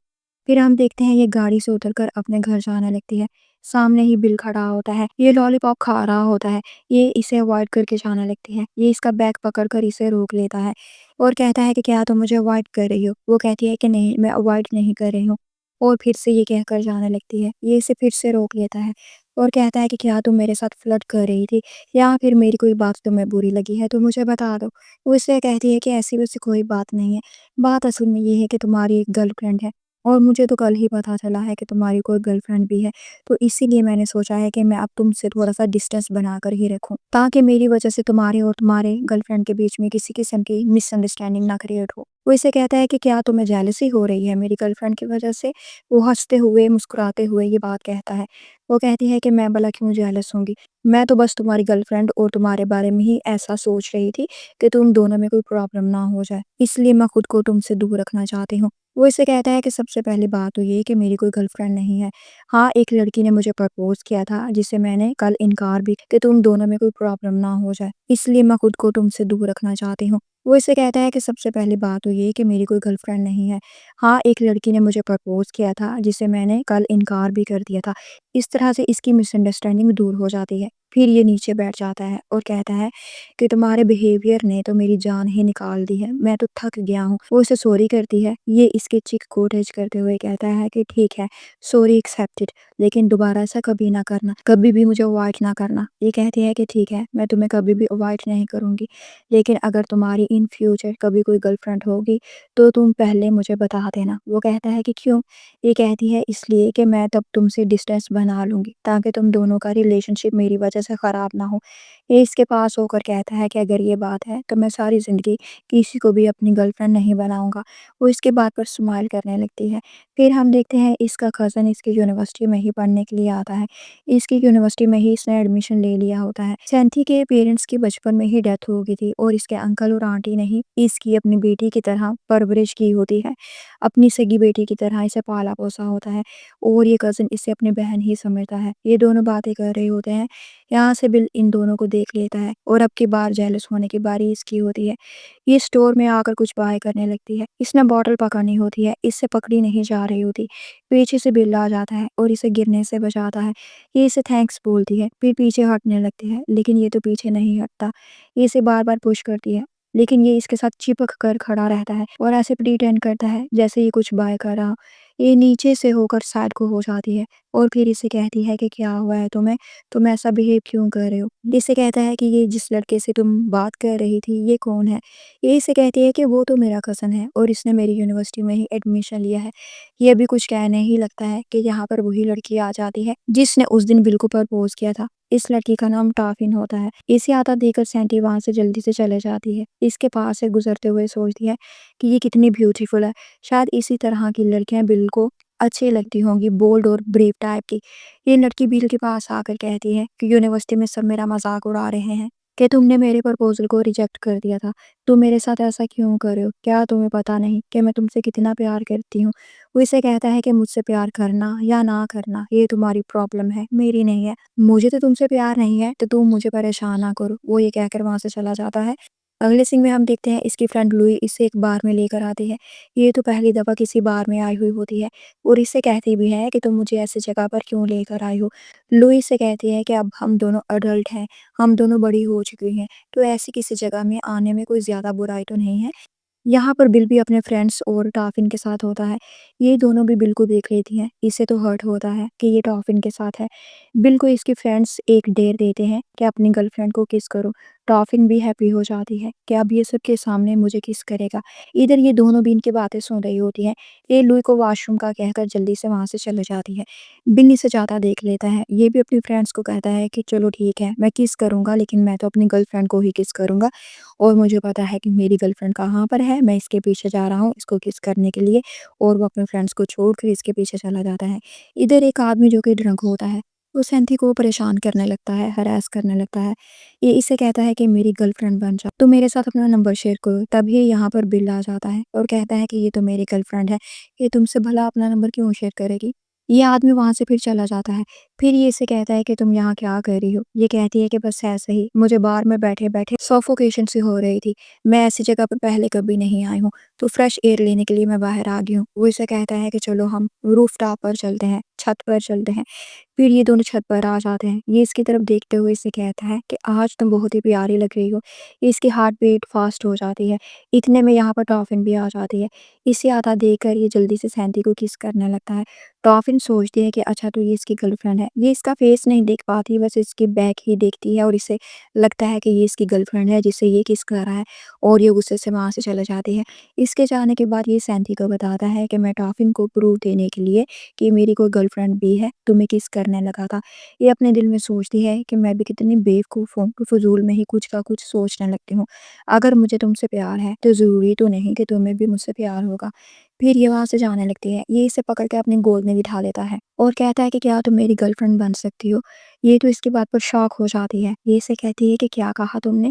फिर हम देखते हैं ये गाड़ी से उतरकर अपने घर जाने लगती है। सामने ही बिल खड़ा होता है, ये लॉलीपॉप खा रहा होता है, ये इसे अवॉइड करके जाने लगती है। ये इसका बैग पकड़कर इसे रोक लेता है और कहता है कि क्या तुम मुझे अवॉइड कर रही हो? वो कहती है कि नहीं, मैं अवॉइड नहीं कर रही हूँ, और फिर से ये कहकर जाने लगती है। ये इसे फिर से रोक लेता है और कहता है कि क्या तुम मेरे साथ फ्लर्ट कर रही थी, या फिर मेरी कोई बात तुम्हें बुरी लगी है तो मुझे बता दो। वो इससे कहती है कि ऐसी-वैसी कोई बात नहीं है। बात असल में ये है कि तुम्हारी एक गर्लफ्रेंड है, और मुझे तो कल ही पता चला है कि तुम्हारी कोई गर्लफ्रेंड भी है। तो इसीलिए मैंने सोचा है कि मैं अब तुमसे थोड़ा-सा डिस्टेंस बनाकर ही रखूँ, ताकि मेरी वजह से तुम्हारे और तुम्हारे गर्लफ्रेंड के बीच में किसी किस्म की मिसअंडरस्टैंडिंग ना क्रिएट हो। वो इससे कहता है कि क्या तुम्हें जेलसी हो रही है मेरी गर्लफ्रेंड की वजह से? वो हँसते हुए, मुस्कुराते हुए ये बात कहता है। वो कहती है कि मैं भला क्यों जेलस होंगी? मैं तो बस तुम्हारी गर्लफ्रेंड और तुम्हारे बारे में ही ऐसा सोच रही थी कि तुम दोनों में कोई प्रॉब्लम ना हो जाए, इसलिए मैं खुद को तुमसे दूर रखना चाहती हूँ। वो इससे कहता है कि सबसे पहली बात तो ये कि मेरी कोई गर्लफ्रेंड नहीं है। हाँ, एक लड़की ने मुझे प्रपोज़ किया था, जिसे मैंने कल इनकार भी कि तुम दोनों में कोई प्रॉब्लम ना हो जाए, इसलिए मैं खुद को तुमसे दूर रखना चाहती हूँ। वो इससे कहता है कि सबसे पहली बात तो ये कि मेरी कोई गर्लफ्रेंड नहीं है। हाँ, एक लड़की ने मुझे प्रपोज़ किया था, जिसे मैंने कल इनकार भी कर दिया था। इस तरह से इसकी मिसअंडरस्टैंडिंग दूर हो जाती है। फिर ये नीचे बैठ जाता है और कहता है कि तुम्हारे बिहेवियर ने तो मेरी जान ही निकाल दी है, मैं तो थक गया हूँ। वो उसे सॉरी करती है। ये इसके चिक को टच करते हुए कहता है कि ठीक है, सॉरी एक्सेप्टेड, लेकिन दोबारा ऐसा कभी ना करना, कभी भी मुझे अवॉइड ना करना। ये कहती है कि ठीक है, मैं तुम्हें कभी भी अवॉइड नहीं करूँगी, लेकिन अगर तुम्हारी इन फ्यूचर कभी कोई गर्लफ्रेंड होगी तो तुम पहले मुझे बता देना। वो कहता है कि क्यों? ये कहती है इसलिए कि मैं तब तुमसे डिस्टेंस बना लूँगी, ताकि तुम दोनों का रिलेशनशिप मेरी वजह से ख़राब ना हो। ये इसके पास होकर कहता है कि अगर ये बात है तो मैं सारी ज़िंदगी किसी को भी अपनी गर्लफ्रेंड नहीं बनाऊँगा। वो इसके बात पर स्माइल करने लगती है। फिर हम देखते हैं इसका कज़न इसकी यूनिवर्सिटी में ही पढ़ने के लिए आता है। इसकी यूनिवर्सिटी में ही इसने एडमिशन ले लिया होता है। सैंथी के पेरेंट्स की बचपन में ही डेथ हो गई थी, और इसके अंकल और आंटी ने ही इसकी अपनी बेटी की तरह परवरिश की होती है। अपनी सगी बेटी की तरह इसे पाला-पोसा होता है, और ये कज़न इसे अपनी बहन ही समझता है। ये दोनों बातें कर रहे होते हैं। यहाँ से बिल इन दोनों को देख लेता है, और अब की बार जेलस होने की बारी इसकी होती है। ये स्टोर में आकर कुछ बाय करने लगती है। इसने बॉटल पकड़नी होती है, इससे पकड़ी नहीं जा रही होती। पीछे से बिल आ जाता है और इसे गिरने से बचाता है। ये इसे थैंक्स बोलती है, फिर पीछे हटने लगती है, लेकिन ये तो पीछे नहीं हटता। ये इसे बार-बार पुश करती है, लेकिन ये इसके साथ चिपक कर खड़ा रहता है और ऐसे प्रिटेंड करता है जैसे ये कुछ बाय कर रहा हो। ये नीचे से होकर साइड को हो जाती है और फिर इसे कहती है कि क्या हुआ है तुम्हें? तुम ऐसा बिहेव क्यों कर रहे हो? इसे कहता है कि ये जिस लड़के से तुम बात कर रही थी, ये कौन है? ये इसे कहती है कि वो तो मेरा कज़न है, और इसने मेरी यूनिवर्सिटी में ही एडमिशन लिया है। ये भी कुछ कहने ही लगता है कि यहाँ पर वही लड़की आ जाती है जिसने उस दिन बिल को प्रपोज़ किया था। इस लड़की का नाम टाफिन होता है। इसे आता देखकर सैंटी वहाँ से जल्दी से चले जाती है। इसके पास से गुजरते हुए सोचती है कि ये कितनी ब्यूटीफुल है। शायद इसी तरह की लड़कियां बिल को अच्छी लगती होंगी, बोल्ड और ब्रेव टाइप की। ये लड़की बिल के पास आकर कहती है कि यूनिवर्सिटी में सब मेरा मजाक उड़ा रहे हैं कि तुमने मेरे प्रपोजल को रिजेक्ट कर दिया था। तुम मेरे साथ ऐसा क्यों कर रहे हो? क्या तुम्हें पता नहीं कि मैं तुमसे कितना प्यार करती हूँ? वो इसे कहता है कि मुझसे प्यार करना या ना करना ये तुम्हारी प्रॉब्लम है, मेरी नहीं है। मुझे तो तुमसे प्यार नहीं है, तो तुम मुझे परेशान ना करो। वो ये कहकर वहाँ से चला जाता है। अगले सीन में हम देखते हैं इसकी फ्रेंड लुई इसे एक बार में लेकर आती है। ये तो पहली दफ़ा किसी बार में आई हुई होती है, और इससे कहती भी है कि तुम मुझे ऐसी जगह पर क्यों लेकर आई हो। लुई से कहती है कि अब हम दोनों अडल्ट हैं, हम दोनों बड़ी हो चुकी हैं, तो ऐसी किसी जगह में आने में कोई ज़्यादा बुराई तो नहीं है। यहाँ पर बिल भी अपने फ्रेंड्स और टॉफ़िन के साथ होता है। ये दोनों भी बिल को देख लेती हैं। इसे तो हर्ट होता है कि ये टॉफ़िन के साथ है। बिल को इसके फ्रेंड्स एक डेयर देते हैं कि अपनी गर्लफ्रेंड को किस करो। ٹافن بھی ہیپی ہو جاتی ہے کہ اب یہ سب کے سامنے مجھے کس کرے گا۔ ادھر یہ دونوں بھی ان کی باتیں سن رہی ہوتی ہیں۔ یہ لوئی کو واش روم کا کہہ کر جلدی سے وہاں سے چلے جاتی ہے۔ بن اسے جاتا دیکھ لیتا ہے، یہ بھی اپنی فرینڈس کو کہتا ہے کہ چلو ٹھیک ہے میں کس کروں گا، لیکن میں تو اپنی گرل فرینڈ کو ہی کس کروں گا، اور مجھے پتا ہے کہ میری گرل فرینڈ کہاں پر ہے، میں اس کے پیچھے جا رہا ہوں اس کو کس کرنے کے لیے، اور وہ اپنے فرینڈس کو چھوڑ کر اس کے پیچھے چلا جاتا ہے۔ ادھر ایک آدمی جو کہ ڈرنک ہوتا ہے وہ سینتھی کو پریشان کرنے لگتا ہے، ہراس کرنے لگتا ہے۔ یہ اسے کہتا ہے کہ میری گرل فرینڈ بن جا، تو میرے ساتھ اپنا نمبر شیئر کرو۔ تبھی یہاں پر بل آ جاتا ہے اور کہتا ہے کہ یہ تو میری گرل فرینڈ ہے، یہ تم سے بھلا اپنا نمبر کیوں شیئر کرے گی۔ یہ آدمی وہاں سے پھر چلا جاتا ہے۔ پھر یہ اسے کہتا ہے کہ تم یہاں کیا کر رہی ہو۔ یہ کہتی ہے کہ بس ایسے ہی، مجھے بار میں بیٹھے بیٹھے سوفوکیشن سی ہو رہی تھی، میں ایسی جگہ پر پہلے کبھی نہیں آئی ہوں، تو فریش ایئر لینے کے لیے میں باہر آ گئی ہوں۔ وہ اسے کہتا ہے کہ چلو ہم روف ٹاپ پر چلتے ہیں، چھت پر چلتے ہیں۔ پھر یہ دونوں چھت پر آ جاتے ہیں۔ یہ اس کی طرف دیکھتے ہوئے اسے کہتا ہے کہ آج تم بہت ہی پیاری لگ رہی ہو۔ اس کی ہارٹ بیٹ فاسٹ ہو جاتی ہے۔ اتنے میں یہاں پر ٹافن بھی آ جاتی ہے۔ اسے آتا دیکھ کر یہ جلدی سے سینٹی کو کس کرنے لگتا ہے۔ ٹافن سوچتی ہے کہ اچھا تو یہ اس کی گرل فرینڈ ہے۔ یہ اس کا فیس نہیں دیکھ پاتی، بس اس کی بیک ہی دیکھتی ہے، اور اسے لگتا ہے کہ یہ اس کی گرل فرینڈ ہے جسے یہ کس کر رہا ہے، اور یہ غصے سے وہاں سے چلے جاتی ہے۔ اس کے جانے کے بعد یہ سینٹی کو بتاتا ہے کہ میں ٹافن کو پروف دینے کے لیے کہ میری کوئی گرل فرینڈ بھی ہے تمہیں کس کرنے لگا تھا۔ یہ اپنے دل میں سوچتی ہے کہ میں بھی کتنی بیوقوف ہوں کہ فضول میں ہی کچھ کا کچھ سوچنے لگتی ہوں۔ اگر مجھے تم سے پیار ہے تو ضروری تو نہیں کہ تمہیں بھی مجھ سے پیار ہوگا۔ پھر یہ وہاں سے جانے لگتی ہے۔ یہ اسے پکڑ کے اپنی گود میں بٹھا لیتا ہے اور کہتا ہے کہ کیا تم میری گرل فرینڈ بن سکتی ہو۔ یہ تو اس کی بات پر شاک ہو جاتی ہے۔ یہ اسے کہتی ہے کہ کیا کہا تم نے۔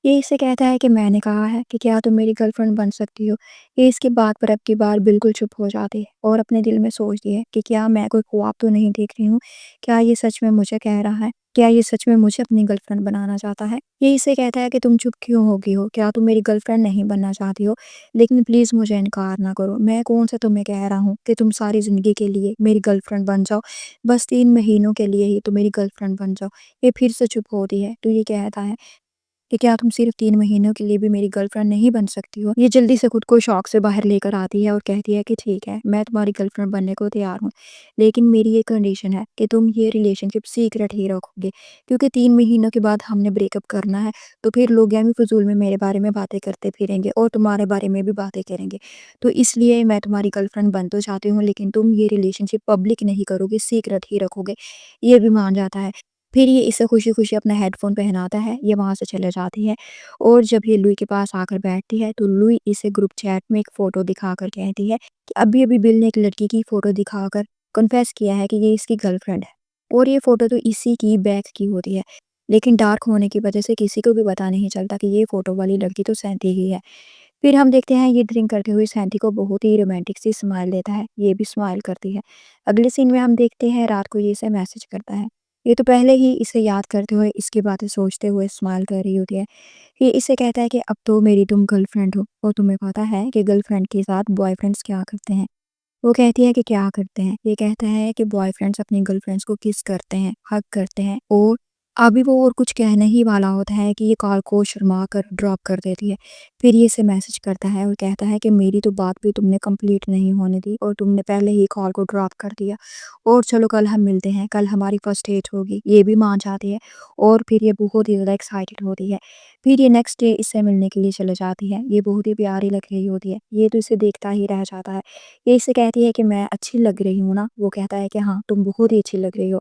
یہ اسے کہتا ہے کہ میں نے کہا ہے کہ کیا تم میری گرل فرینڈ بن سکتی ہو۔ یہ اس کی بات پر اب کی بار بالکل چپ ہو جاتی ہے اور اپنے دل میں سوچتی ہے کہ کیا میں کوئی خواب تو نہیں دیکھ رہی ہوں، کیا یہ سچ میں مجھے کہہ رہا ہے، کیا یہ سچ میں مجھے اپنی گرل فرینڈ بنانا چاہتا ہے۔ یہ اسے کہتا ہے کہ تم چپ کیوں ہو گئی ہو، کیا تم میری گرل فرینڈ نہیں بننا چاہتی ہو، لیکن پلیز مجھے انکار نہ کرو، میں کون سے تمہیں کہہ رہا ہوں کہ تم ساری زندگی کے لیے میری گرل فرینڈ بن جاؤ، بس 3 مہینوں کے لیے ہی تم میری گرل فرینڈ بن جاؤ۔ یہ پھر سے چپ ہوتی ہے تو یہ کہتا ہے کہ کیا تم صرف 3 مہینوں کے لیے بھی میری گرل فرینڈ نہیں بن سکتی ہو۔ یہ جلدی سے خود کو شوق سے باہر لے کر آتی ہے اور کہتی ہے کہ ٹھیک ہے میں تمہاری گرل فرینڈ بننے کو تیار ہوں، لیکن میری یہ کنڈیشن ہے کہ تم یہ ریلیشن شپ سیکرٹ ہی رکھو گے، کیونکہ 3 مہینوں کے بعد ہم نے بریک اپ کرنا ہے، تو پھر لوگ یعنی فضول میں میرے بارے میں باتیں کرتے پھریں گے اور تمہارے بارے میں بھی باتیں کریں گے، تو اس لیے میں تمہاری گرل فرینڈ بن تو چاہتی ہوں، لیکن تم یہ ریلیشن شپ پبلک نہیں کرو گے، سیکرٹ ہی رکھو گے۔ یہ بھی مان جاتا ہے۔ پھر یہ اسے خوشی خوشی اپنا ہیڈ فون پہناتا ہے، یہ وہاں سے چلے جاتی ہے، اور جب یہ لوئی کے پاس آ کر بیٹھتی ہے تو لوئی اسے گروپ چیٹ میں ایک فوٹو دکھا کر کہتی ہے کہ ابھی ابھی بل نے ایک لڑکی کی فوٹو دکھا کر کنفیس کیا ہے کہ یہ اس کی گرل فرینڈ ہے، اور یہ فوٹو تو اسی کی بیک کی ہوتی ہے، لیکن ڈارک ہونے کی وجہ سے کسی کو بھی پتا نہیں چلتا کہ یہ فوٹو والی لڑکی تو سینٹی ہی ہے۔ پھر ہم دیکھتے ہیں یہ ڈرنک کرتے ہوئے سینٹی کو بہت ہی رومانٹک سی اسمائل دیتا ہے، یہ بھی اسمائل کرتی ہے۔ اگلے سین میں ہم دیکھتے ہیں رات کو یہ اسے میسج کرتا ہے، یہ تو پہلے ہی اسے یاد کرتے ہوئے اس کی باتیں سوچتے ہوئے اسمائل کر رہی ہوتی ہے۔ یہ اسے کہتا ہے کہ اب تو میری تم گرل فرینڈ ہو، اور تمہیں پتا ہے کہ گرل فرینڈ کے ساتھ بوائے فرینڈس کیا کرتے ہیں۔ وہ کہتی ہے کہ کیا کرتے ہیں۔ یہ کہتا ہے کہ بوائے فرینڈس اپنی گرل فرینڈس کو کس کرتے ہیں، ہگ کرتے ہیں، اور ابھی وہ اور کچھ کہنے ہی والا ہوتا ہے کہ یہ کال کو شرما کر ڈراپ کر دیتی ہے۔ پھر یہ اسے میسج کرتا ہے اور کہتا ہے کہ میری تو بات بھی تم نے کمپلیٹ نہیں ہونے دی، اور تم نے پہلے ہی کال کو ڈراپ کر دیا، اور چلو کل ہم ملتے ہیں، کل ہماری فرسٹ ڈیٹ ہوگی۔ یہ بھی مان جاتی ہے، اور پھر یہ بہت ہی زیادہ ایکسائٹڈ ہوتی ہے۔ پھر یہ نیکسٹ ڈے اس سے ملنے کے لیے چلے جاتی ہے۔ یہ بہت ہی پیاری لگ رہی ہوتی ہے، یہ تو اسے دیکھتا ہی رہ جاتا ہے۔ یہ اسے کہتی ہے کہ میں اچھی لگ رہی ہوں نا۔ وہ کہتا ہے کہ ہاں تم بہت ہی اچھی لگ رہی ہو۔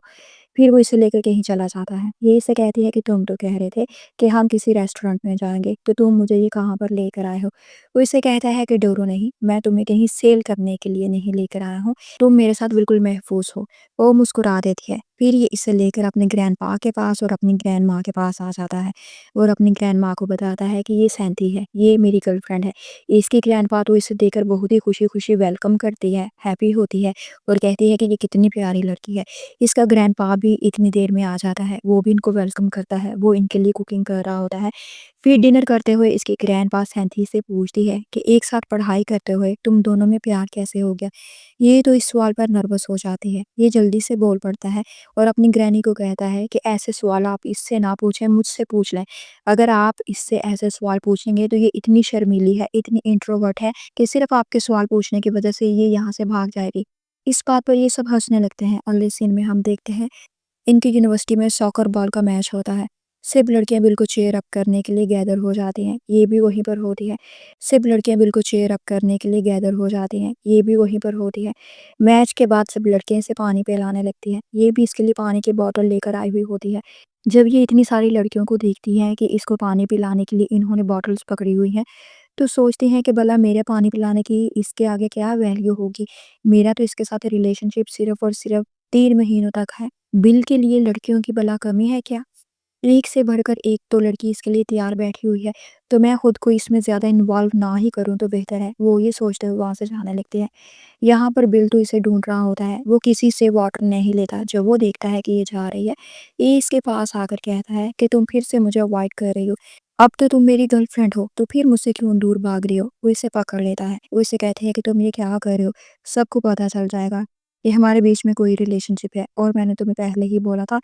پھر وہ اسے لے کر کہیں چلا جاتا ہے۔ یہ اسے کہتی ہے کہ تم تو کہہ رہے تھے کہ ہم کسی ریسٹورنٹ میں جائیں گے، تو تم مجھے یہ کہاں پر لے کر آئے ہو۔ وہ اسے کہتا ہے کہ ڈرو نہیں، میں تمہیں کہیں سیل کرنے کے لیے نہیں لے کر آیا ہوں، تم میرے ساتھ بالکل محفوظ ہو۔ وہ مسکرا دیتی ہے۔ پھر یہ اسے لے کر اپنے گرینڈ پا کے پاس اور اپنی گرینڈ ماں کے پاس آ جاتا ہے، اور اپنی گرینڈ ماں کو بتاتا ہے کہ یہ سینٹی ہے، یہ میری گرل فرینڈ ہے۔ اس کی گرینڈ پا تو اسے دیکھ کر بہت ہی خوشی خوشی ویلکم کرتی ہے، ہیپی ہوتی ہے، اور کہتی ہے کہ یہ کتنی پیاری لڑکی ہے۔ اس کا گرینڈ پا بھی اتنی دیر میں آ جاتا ہے، وہ بھی ان کو ویلکم کرتا ہے، وہ ان کے لیے کوکنگ کر رہا ہوتا ہے۔ پھر ڈنر کرتے ہوئے اس کی گرینڈ پا سینتھی سے پوچھتی ہے کہ ایک ساتھ پڑھائی کرتے ہوئے تم دونوں میں پیار کیسے ہو گیا۔ یہ تو اس سوال پر نروس ہو جاتی ہے، یہ جلدی سے بول پڑتا ہے اور اپنی گرینی کو کہتا ہے کہ ایسے سوال آپ اس سے نہ پوچھیں، مجھ سے پوچھ لیں۔ اگر آپ اس سے ایسے سوال پوچھیں گے تو یہ اتنی شرمیلی ہے، اتنی انٹروورٹ ہے کہ صرف آپ کے سوال پوچھنے کی وجہ سے یہ یہاں سے بھاگ جائے گی۔ اس بات پر یہ سب ہنسنے لگتے ہیں۔ اگلے سین میں ہم دیکھتے ہیں ان کی یونیورسٹی میں ساکر بال کا میچ ہوتا ہے۔ سب لڑکیاں بل کو چیئر اپ کرنے کے لیے گیدر ہو جاتی ہیں، یہ بھی وہیں پر ہوتی ہے۔ سب لڑکیاں بل کو چیئر اپ کرنے کے لیے گیدر ہو جاتی ہیں، یہ بھی وہیں پر ہوتی ہے۔ میچ کے بعد سب لڑکیاں اسے پانی پلانے لگتی ہیں، یہ بھی اس کے لیے پانی کی بوتل لے کر آئی ہوئی ہوتی ہے۔ جب یہ اتنی ساری لڑکیوں کو دیکھتی ہیں کہ اس کو پانی پلانے کے لیے انہوں نے بوٹلز پکڑی ہوئی ہیں، تو سوچتی ہیں کہ بھلا میرے پانی پلانے کی اس کے آگے کیا ویلیو ہوگی، میرا تو اس کے ساتھ ریلیشن شپ صرف اور صرف 3 مہینوں تک ہے، بل کے لیے لڑکیوں کی بلا کمی ہے کیا؟ ایک سے بڑھ کر ایک تو لڑکی اس کے لیے تیار بیٹھی ہوئی ہے، تو میں خود کو اس میں زیادہ انوالو نہ ہی کروں تو بہتر ہے، وہ یہ سوچتے ہوئے وہاں سے جانے لگتے ہیں۔ یہاں پر بل تو اسے ڈھونڈ رہا ہوتا ہے، وہ کسی سے واٹر نہیں لیتا، جب وہ دیکھتا ہے کہ یہ جا رہی ہے، یہ اس کے پاس آ کر کہتا ہے کہ تم پھر سے مجھے اوائڈ کر رہی ہو، اب تو تم میری گرل فرینڈ ہو تو پھر مجھ سے کیوں دور بھاگ رہی ہو۔ وہ اسے پکڑ لیتا ہے، وہ اسے کہتے ہیں کہ تم یہ کیا کر رہے ہو، سب کو پتہ چل جائے گا یہ ہمارے بیچ میں کوئی ریلیشن شپ ہے، اور میں نے تمہیں پہلے ہی بولا تھا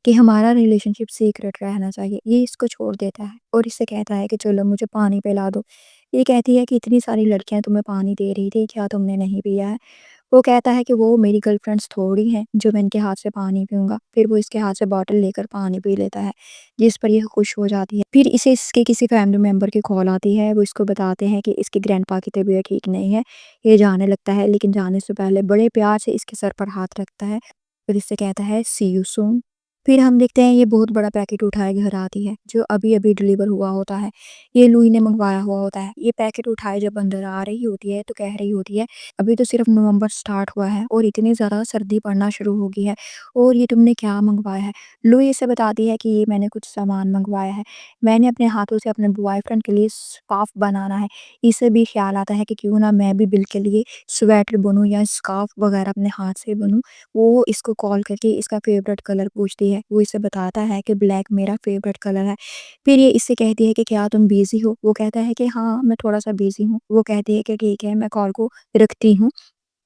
کہ ہمارا ریلیشن شپ سیکرٹ رہنا چاہیے۔ یہ اس کو چھوڑ دیتا ہے اور اس سے کہتا ہے کہ چلو مجھے پانی پلا دو۔ یہ کہتی ہے کہ اتنی ساری لڑکیاں تمہیں پانی دے رہی تھی، کیا تم نے نہیں پیا ہے؟ وہ کہتا ہے کہ وہ میری گرل فرینڈس تھوڑی ہیں جو میں ان کے ہاتھ سے پانی پیوں گا۔ پھر وہ اس کے ہاتھ سے باٹل لے کر پانی پی لیتا ہے، جس پر یہ خوش ہو جاتی ہے۔ پھر اسے اس کے کسی فیملی ممبر کی کال آتی ہے، وہ اس کو بتاتے ہیں کہ اس کے گرینڈ پا کی طبیعت ٹھیک نہیں ہے۔ یہ جانے لگتا ہے، لیکن جانے سے پہلے بڑے پیار سے اس کے سر پر ہاتھ رکھتا ہے، پھر اس سے کہتا ہے سی یو سون۔ پھر ہم دیکھتے ہیں یہ بہت بڑا پیکٹ اٹھائے گھر آتی ہے جو ابھی ابھی ڈلیور ہوا ہوتا ہے، یہ لوئی نے منگوایا ہوا ہوتا ہے۔ یہ پیکٹ اٹھائے جب اندر آ رہی ہوتی ہے تو کہہ رہی ہوتی ہے ابھی تو صرف نومبر سٹارٹ ہوا ہے اور اتنی زیادہ سردی پڑنا شروع ہو گئی ہے، اور یہ تم نے کیا منگوایا ہے؟ لوئی اسے بتاتی ہے کہ یہ میں نے کچھ سامان منگوایا ہے، میں نے اپنے ہاتھوں سے اپنے بوائے فرینڈ کے لیے سکارف بنانا ہے۔ اسے بھی خیال آتا ہے کہ کیوں نہ میں بھی بل کے لیے سویٹر بنوں یا سکارف وغیرہ اپنے ہاتھ سے بنوں۔ وہ اس کو کال کر کے اس کا فیوریٹ کلر پوچھتی ہے، وہ اسے بتاتا ہے کہ بلیک میرا فیوریٹ کلر ہے۔ پھر یہ اس سے کہتی ہے کہ کیا تم بیزی ہو؟ وہ کہتا ہے کہ ہاں میں تھوڑا سا بیزی ہوں۔ وہ کہتی ہے کہ ٹھیک ہے میں کال کو رکھتی ہوں،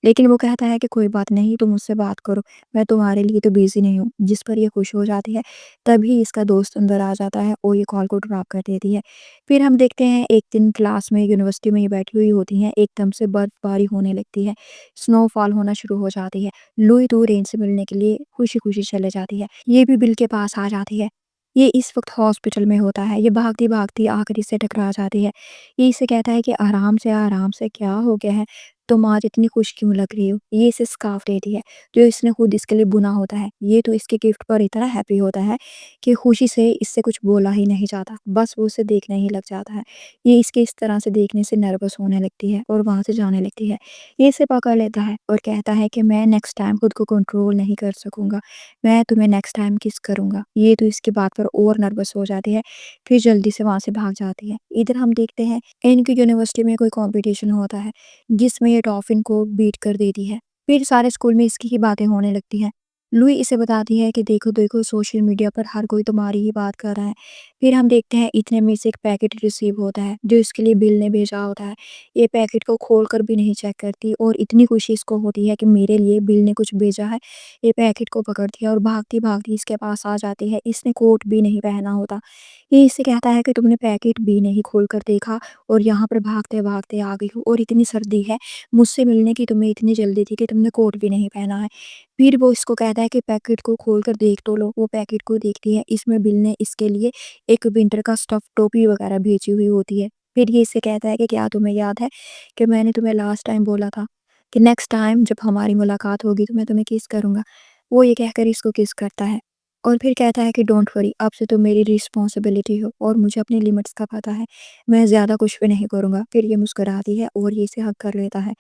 لیکن وہ کہتا ہے کہ کوئی بات نہیں تم مجھ سے بات کرو، میں تمہارے لیے تو بیزی نہیں ہوں، جس پر یہ خوش ہو جاتی ہے۔ تبھی اس کا دوست اندر آ جاتا ہے اور یہ کال کو ڈراپ کر دیتی ہے۔ پھر ہم دیکھتے ہیں ایک دن کلاس میں یونیورسٹی میں یہ بیٹھی ہوئی ہوتی ہیں، ایک دم سے برف باری ہونے لگتی ہے، سنو فال ہونا شروع ہو جاتی ہے۔ لوئی تو رین سے ملنے کے لیے خوشی خوشی چلے جاتی ہے، یہ بھی بل کے پاس آ جاتی ہے۔ یہ اس وقت ہاسپٹل میں ہوتا ہے، یہ بھاگتی بھاگتی آ کر اس سے ٹکرا جاتی ہے۔ یہ اسے کہتا ہے کہ آرام سے کیا ہو گیا ہے، تم آج اتنی خوش کیوں لگ رہی ہو؟ یہ اسے سکارف دیتی ہے جو اس نے خود اس کے لیے بنا ہوتا ہے۔ یہ تو اس کے گفٹ پر اتنا ہیپی ہوتا ہے کہ خوشی سے اس سے کچھ بولا ہی نہیں جاتا، بس وہ اسے دیکھنے ہی لگ جاتا ہے۔ یہ اس کے اس طرح سے دیکھنے سے نروس ہونے لگتی ہے اور وہاں سے جانے لگتی ہے۔ یہ اسے پکڑ لیتا ہے اور کہتا ہے کہ میں نیکسٹ ٹائم خود کو کنٹرول نہیں کر سکوں گا، میں تمہیں نیکسٹ ٹائم کس کروں گا۔ یہ تو اس کی بات پر اور نروس ہو جاتی ہے، پھر جلدی سے وہاں سے بھاگ جاتی ہے۔ ادھر ہم دیکھتے ہیں ان کی یونیورسٹی میں کوئی کمپٹیشن ہوتا ہے جس میں یہ ڈالفن کو بیٹ کر دیتی ہے، پھر سارے اسکول میں اس کی ہی باتیں ہونے لگتی ہیں۔ لوئی اسے بتاتی ہے کہ دیکھو دیکھو سوشل میڈیا پر ہر کوئی تمہاری ہی بات کر رہا ہے۔ پھر ہم دیکھتے ہیں اتنے میں سے ایک پیکٹ ریسیو ہوتا ہے جو اس کے لیے بل نے بھیجا ہوتا ہے۔ یہ پیکٹ کو کھول کر بھی نہیں چیک کرتی اور اتنی خوشی اس کو ہوتی ہے کہ میرے لیے بل نے کچھ بھیجا ہے۔ یہ پیکٹ کو پکڑتی ہے اور بھاگتی بھاگتی اس کے پاس آ جاتی ہے، اس نے کوٹ بھی نہیں پہنا ہوتا۔ یہ اس سے کہتا ہے کہ تم نے پیکٹ بھی نہیں کھول کر دیکھا اور یہاں پر بھاگتے بھاگتے آ گئی ہو، اور اتنی سردی ہے، مجھ سے ملنے کی تمہیں اتنی جلدی تھی کہ تم نے کوٹ بھی نہیں پہنا ہے۔ پھر وہ اس کو کہتا ہے کہ پیکٹ کو کھول کر دیکھ تو لو۔ وہ پیکٹ کو دیکھتی ہے، اس میں بل نے اس کے لیے ایک ونٹر کا سٹف ٹوپی وغیرہ بھیجی ہوئی ہوتی ہے۔ پھر یہ اس سے کہتا ہے کہ کیا تمہیں یاد ہے کہ میں نے تمہیں لاسٹ ٹائم بولا تھا کہ نیکسٹ ٹائم جب ہماری ملاقات ہوگی تو میں تمہیں کس کروں گا۔ وہ یہ کہہ کر اس کو کس کرتا ہے اور پھر کہتا ہے کہ ڈونٹ وری، اب سے تو میری رسپانسبلٹی ہو اور مجھے اپنی لیمٹس کا پتہ ہے، میں زیادہ کچھ بھی نہیں کروں گا۔ پھر یہ مسکراتی ہے اور یہ اسے ہگ کر لیتا ہے۔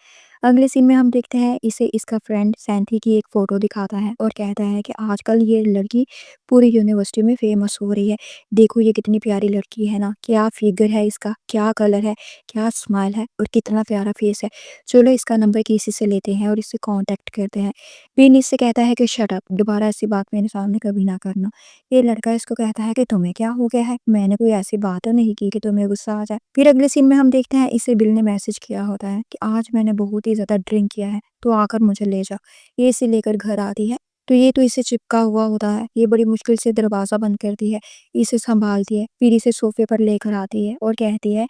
اگلے سین میں ہم دیکھتے ہیں اسے اس کا فرینڈ سینتھی کی ایک فوٹو دکھاتا ہے اور کہتا ہے کہ آج کل یہ لڑکی پوری یونیورسٹی میں فیمس ہو رہی ہے، دیکھو یہ کتنی پیاری لڑکی ہے نا، کیا فگر ہے اس کا، کیا کلر ہے، کیا اسمائل ہے اور کتنا پیارا فیس ہے، چلو اس کا نمبر کسی سے لیتے ہیں اور اس سے کانٹیکٹ کرتے ہیں۔ پھر اس سے کہتا ہے کہ شٹ اپ، دوبارہ ایسی بات میرے سامنے کبھی نہ کرنا۔ یہ لڑکا اس کو کہتا ہے کہ تمہیں کیا ہو گیا ہے، میں نے کوئی ایسی بات تو نہیں کی کہ تمہیں غصہ آ جائے۔ پھر اگلے سین میں ہم دیکھتے ہیں اسے بل نے میسج کیا ہوتا ہے کہ آج میں نے بہت ہی زیادہ ڈرنک کیا ہے تو آ کر مجھے لے جا۔ یہ اسے لے کر گھر آتی ہے تو یہ تو اسے چپکا ہوا ہوتا ہے، یہ بڑی مشکل سے دروازہ بند کرتی ہے، اسے سنبھالتی ہے، پھر اسے صوفے پر لے کر آتی ہے اور کہتی ہے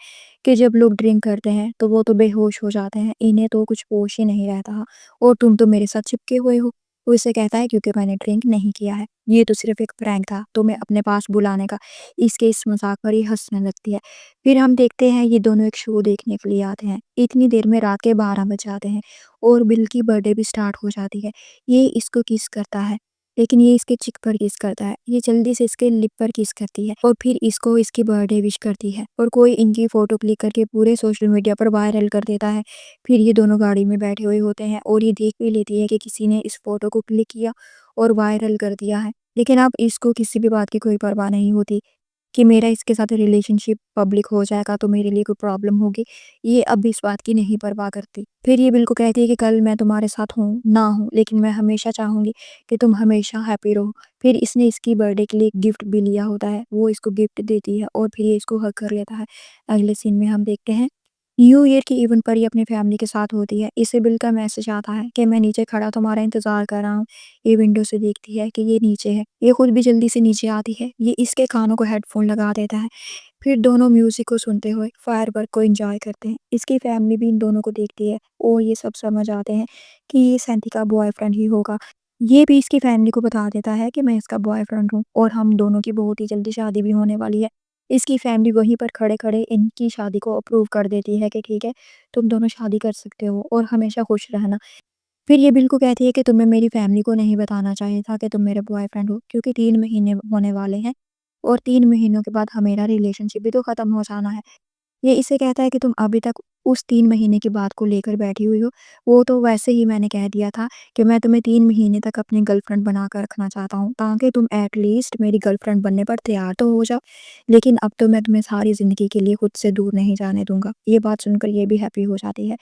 کہ جب لوگ ڈرنک کرتے ہیں تو وہ تو بے ہوش ہو جاتے ہیں، انہیں تو کچھ ہوش ہی نہیں رہتا، اور تم تو میرے ساتھ چپکے ہوئے ہو۔ वो इससे कहता है क्योंकि मैंने ड्रिंक नहीं किया है, ये तो सिर्फ एक प्रैंक था तुम्हें अपने पास बुलाने का। इसके इस मजाक पर ये हंसने लगती है। फिर हम देखते हैं ये दोनों एक शो देखने के लिए आते हैं। इतनी देर में रात के 12 बज जाते हैं और बिल की बर्थडे भी स्टार्ट हो जाती है। ये इसको किस करता है, लेकिन ये इसके चिक पर किस करता है। ये जल्दी से इसके लिप पर किस करती है और फिर इसको इसकी बर्थडे विश करती है और कोई इनकी फोटो क्लिक करके पूरे सोशल मीडिया पर वायरल कर देता है। फिर ये दोनों गाड़ी में बैठे हुए होते हैं और ये देख भी लेती है कि किसी ने इस फोटो को क्लिक किया और वायरल कर दिया है। लेकिन अब इसको किसी भी बात की कोई परवाह नहीं होती कि मेरा इसके साथ रिलेशनशिप पब्लिक हो जाएगा तो मेरे लिए कोई प्रॉब्लम होगी। ये अब भी इस बात की नहीं परवाह करती। फिर ये बिल को कहती है कि कल मैं तुम्हारे साथ हूँ ना हूँ, लेकिन मैं हमेशा चाहूंगी कि तुम हमेशा हैप्पी रहो। फिर इसने इसकी बर्थडे के लिए गिफ्ट भी लिया होता है, वो इसको गिफ्ट देती है और फिर ये इसको हग कर लेता है। अगले सीन में हम देखते हैं न्यू ईयर की इवेंट पर ये अपनी फैमिली के साथ होती है। इसे बिल का मैसेज आता है कि मैं नीचे खड़ा तुम्हारा इंतजार कर रहा हूँ। ये विंडो से देखती है कि ये नीचे है। ये खुद भी जल्दी से नीचे आती है। ये इसके कानों को हेडफोन लगा देता है। फिर दोनों म्यूजिक को सुनते हुए फायरवर्क को एंजॉय करते हैं। इसकी फैमिली भी इन दोनों को देखती है और ये सब समझ आते हैं कि ये सैंटी का बॉयफ्रेंड ही होगा। ये भी इसकी फैमिली को बता देता है कि मैं इसका बॉयफ्रेंड हूँ और हम दोनों की बहुत ही जल्दी शादी भी होने वाली है। इसकी फैमिली वहीं पर खड़े-खड़े इनकी शादी को अप्रूव कर देती है कि ठीक है, तुम दोनों शादी कर सकते हो और हमेशा खुश रहना। फिर ये बिल्कुल कहती है कि तुम्हें मेरी फैमिली को नहीं बताना चाहिए था कि तुम मेरे बॉयफ्रेंड हो, क्योंकि 3 महीने होने वाले हैं और 3 महीनों के बाद मेरा रिलेशनशिप भी तो खत्म हो जाना है। ये इसे कहता है कि तुम अभी तक उस 3 महीने की बात को लेकर बैठी हुई हो। वो तो वैसे ही मैंने कह दिया था कि मैं तुम्हें 3 महीने तक अपनी गर्लफ्रेंड बनाकर रखना चाहता हूँ, ताकि तुम एट लीस्ट मेरी गर्लफ्रेंड बनने पर तैयार तो हो जाओ। लेकिन अब तो मैं तुम्हें सारी ज़िंदगी के लिए खुद से दूर नहीं जाने दूँगा। ये बात सुनकर ये भी हैप्पी हो जाती है।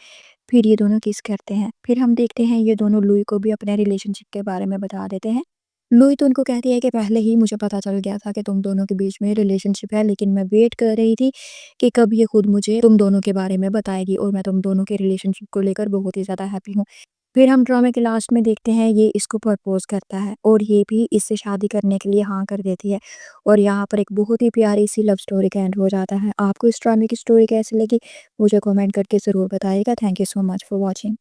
फिर ये दोनों किस करते हैं। फिर हम देखते हैं ये दोनों लुई को भी अपने रिलेशनशिप के बारे में बता देते हैं। लुई तो उनको कहती है कि पहले ही मुझे पता चल गया था कि तुम दोनों के बीच में रिलेशनशिप है, लेकिन मैं वेट कर रही थी कि कब ये खुद मुझे तुम दोनों के बारे में बताएगी और मैं तुम दोनों के रिलेशनशिप को लेकर बहुत ही ज़्यादा हैप्पी हूँ। फिर हम ड्रामे के लास्ट में देखते हैं ये इसको प्रपोज करता है और ये भी इससे शादी करने के लिए हाँ कर देती है और यहाँ पर एक बहुत ही प्यारी सी लव स्टोरी का एंड हो जाता है। आपको इस ड्रामे की स्टोरी कैसी लगी मुझे कमेंट करके ज़रूर बताइएगा। Thank you so much for watching.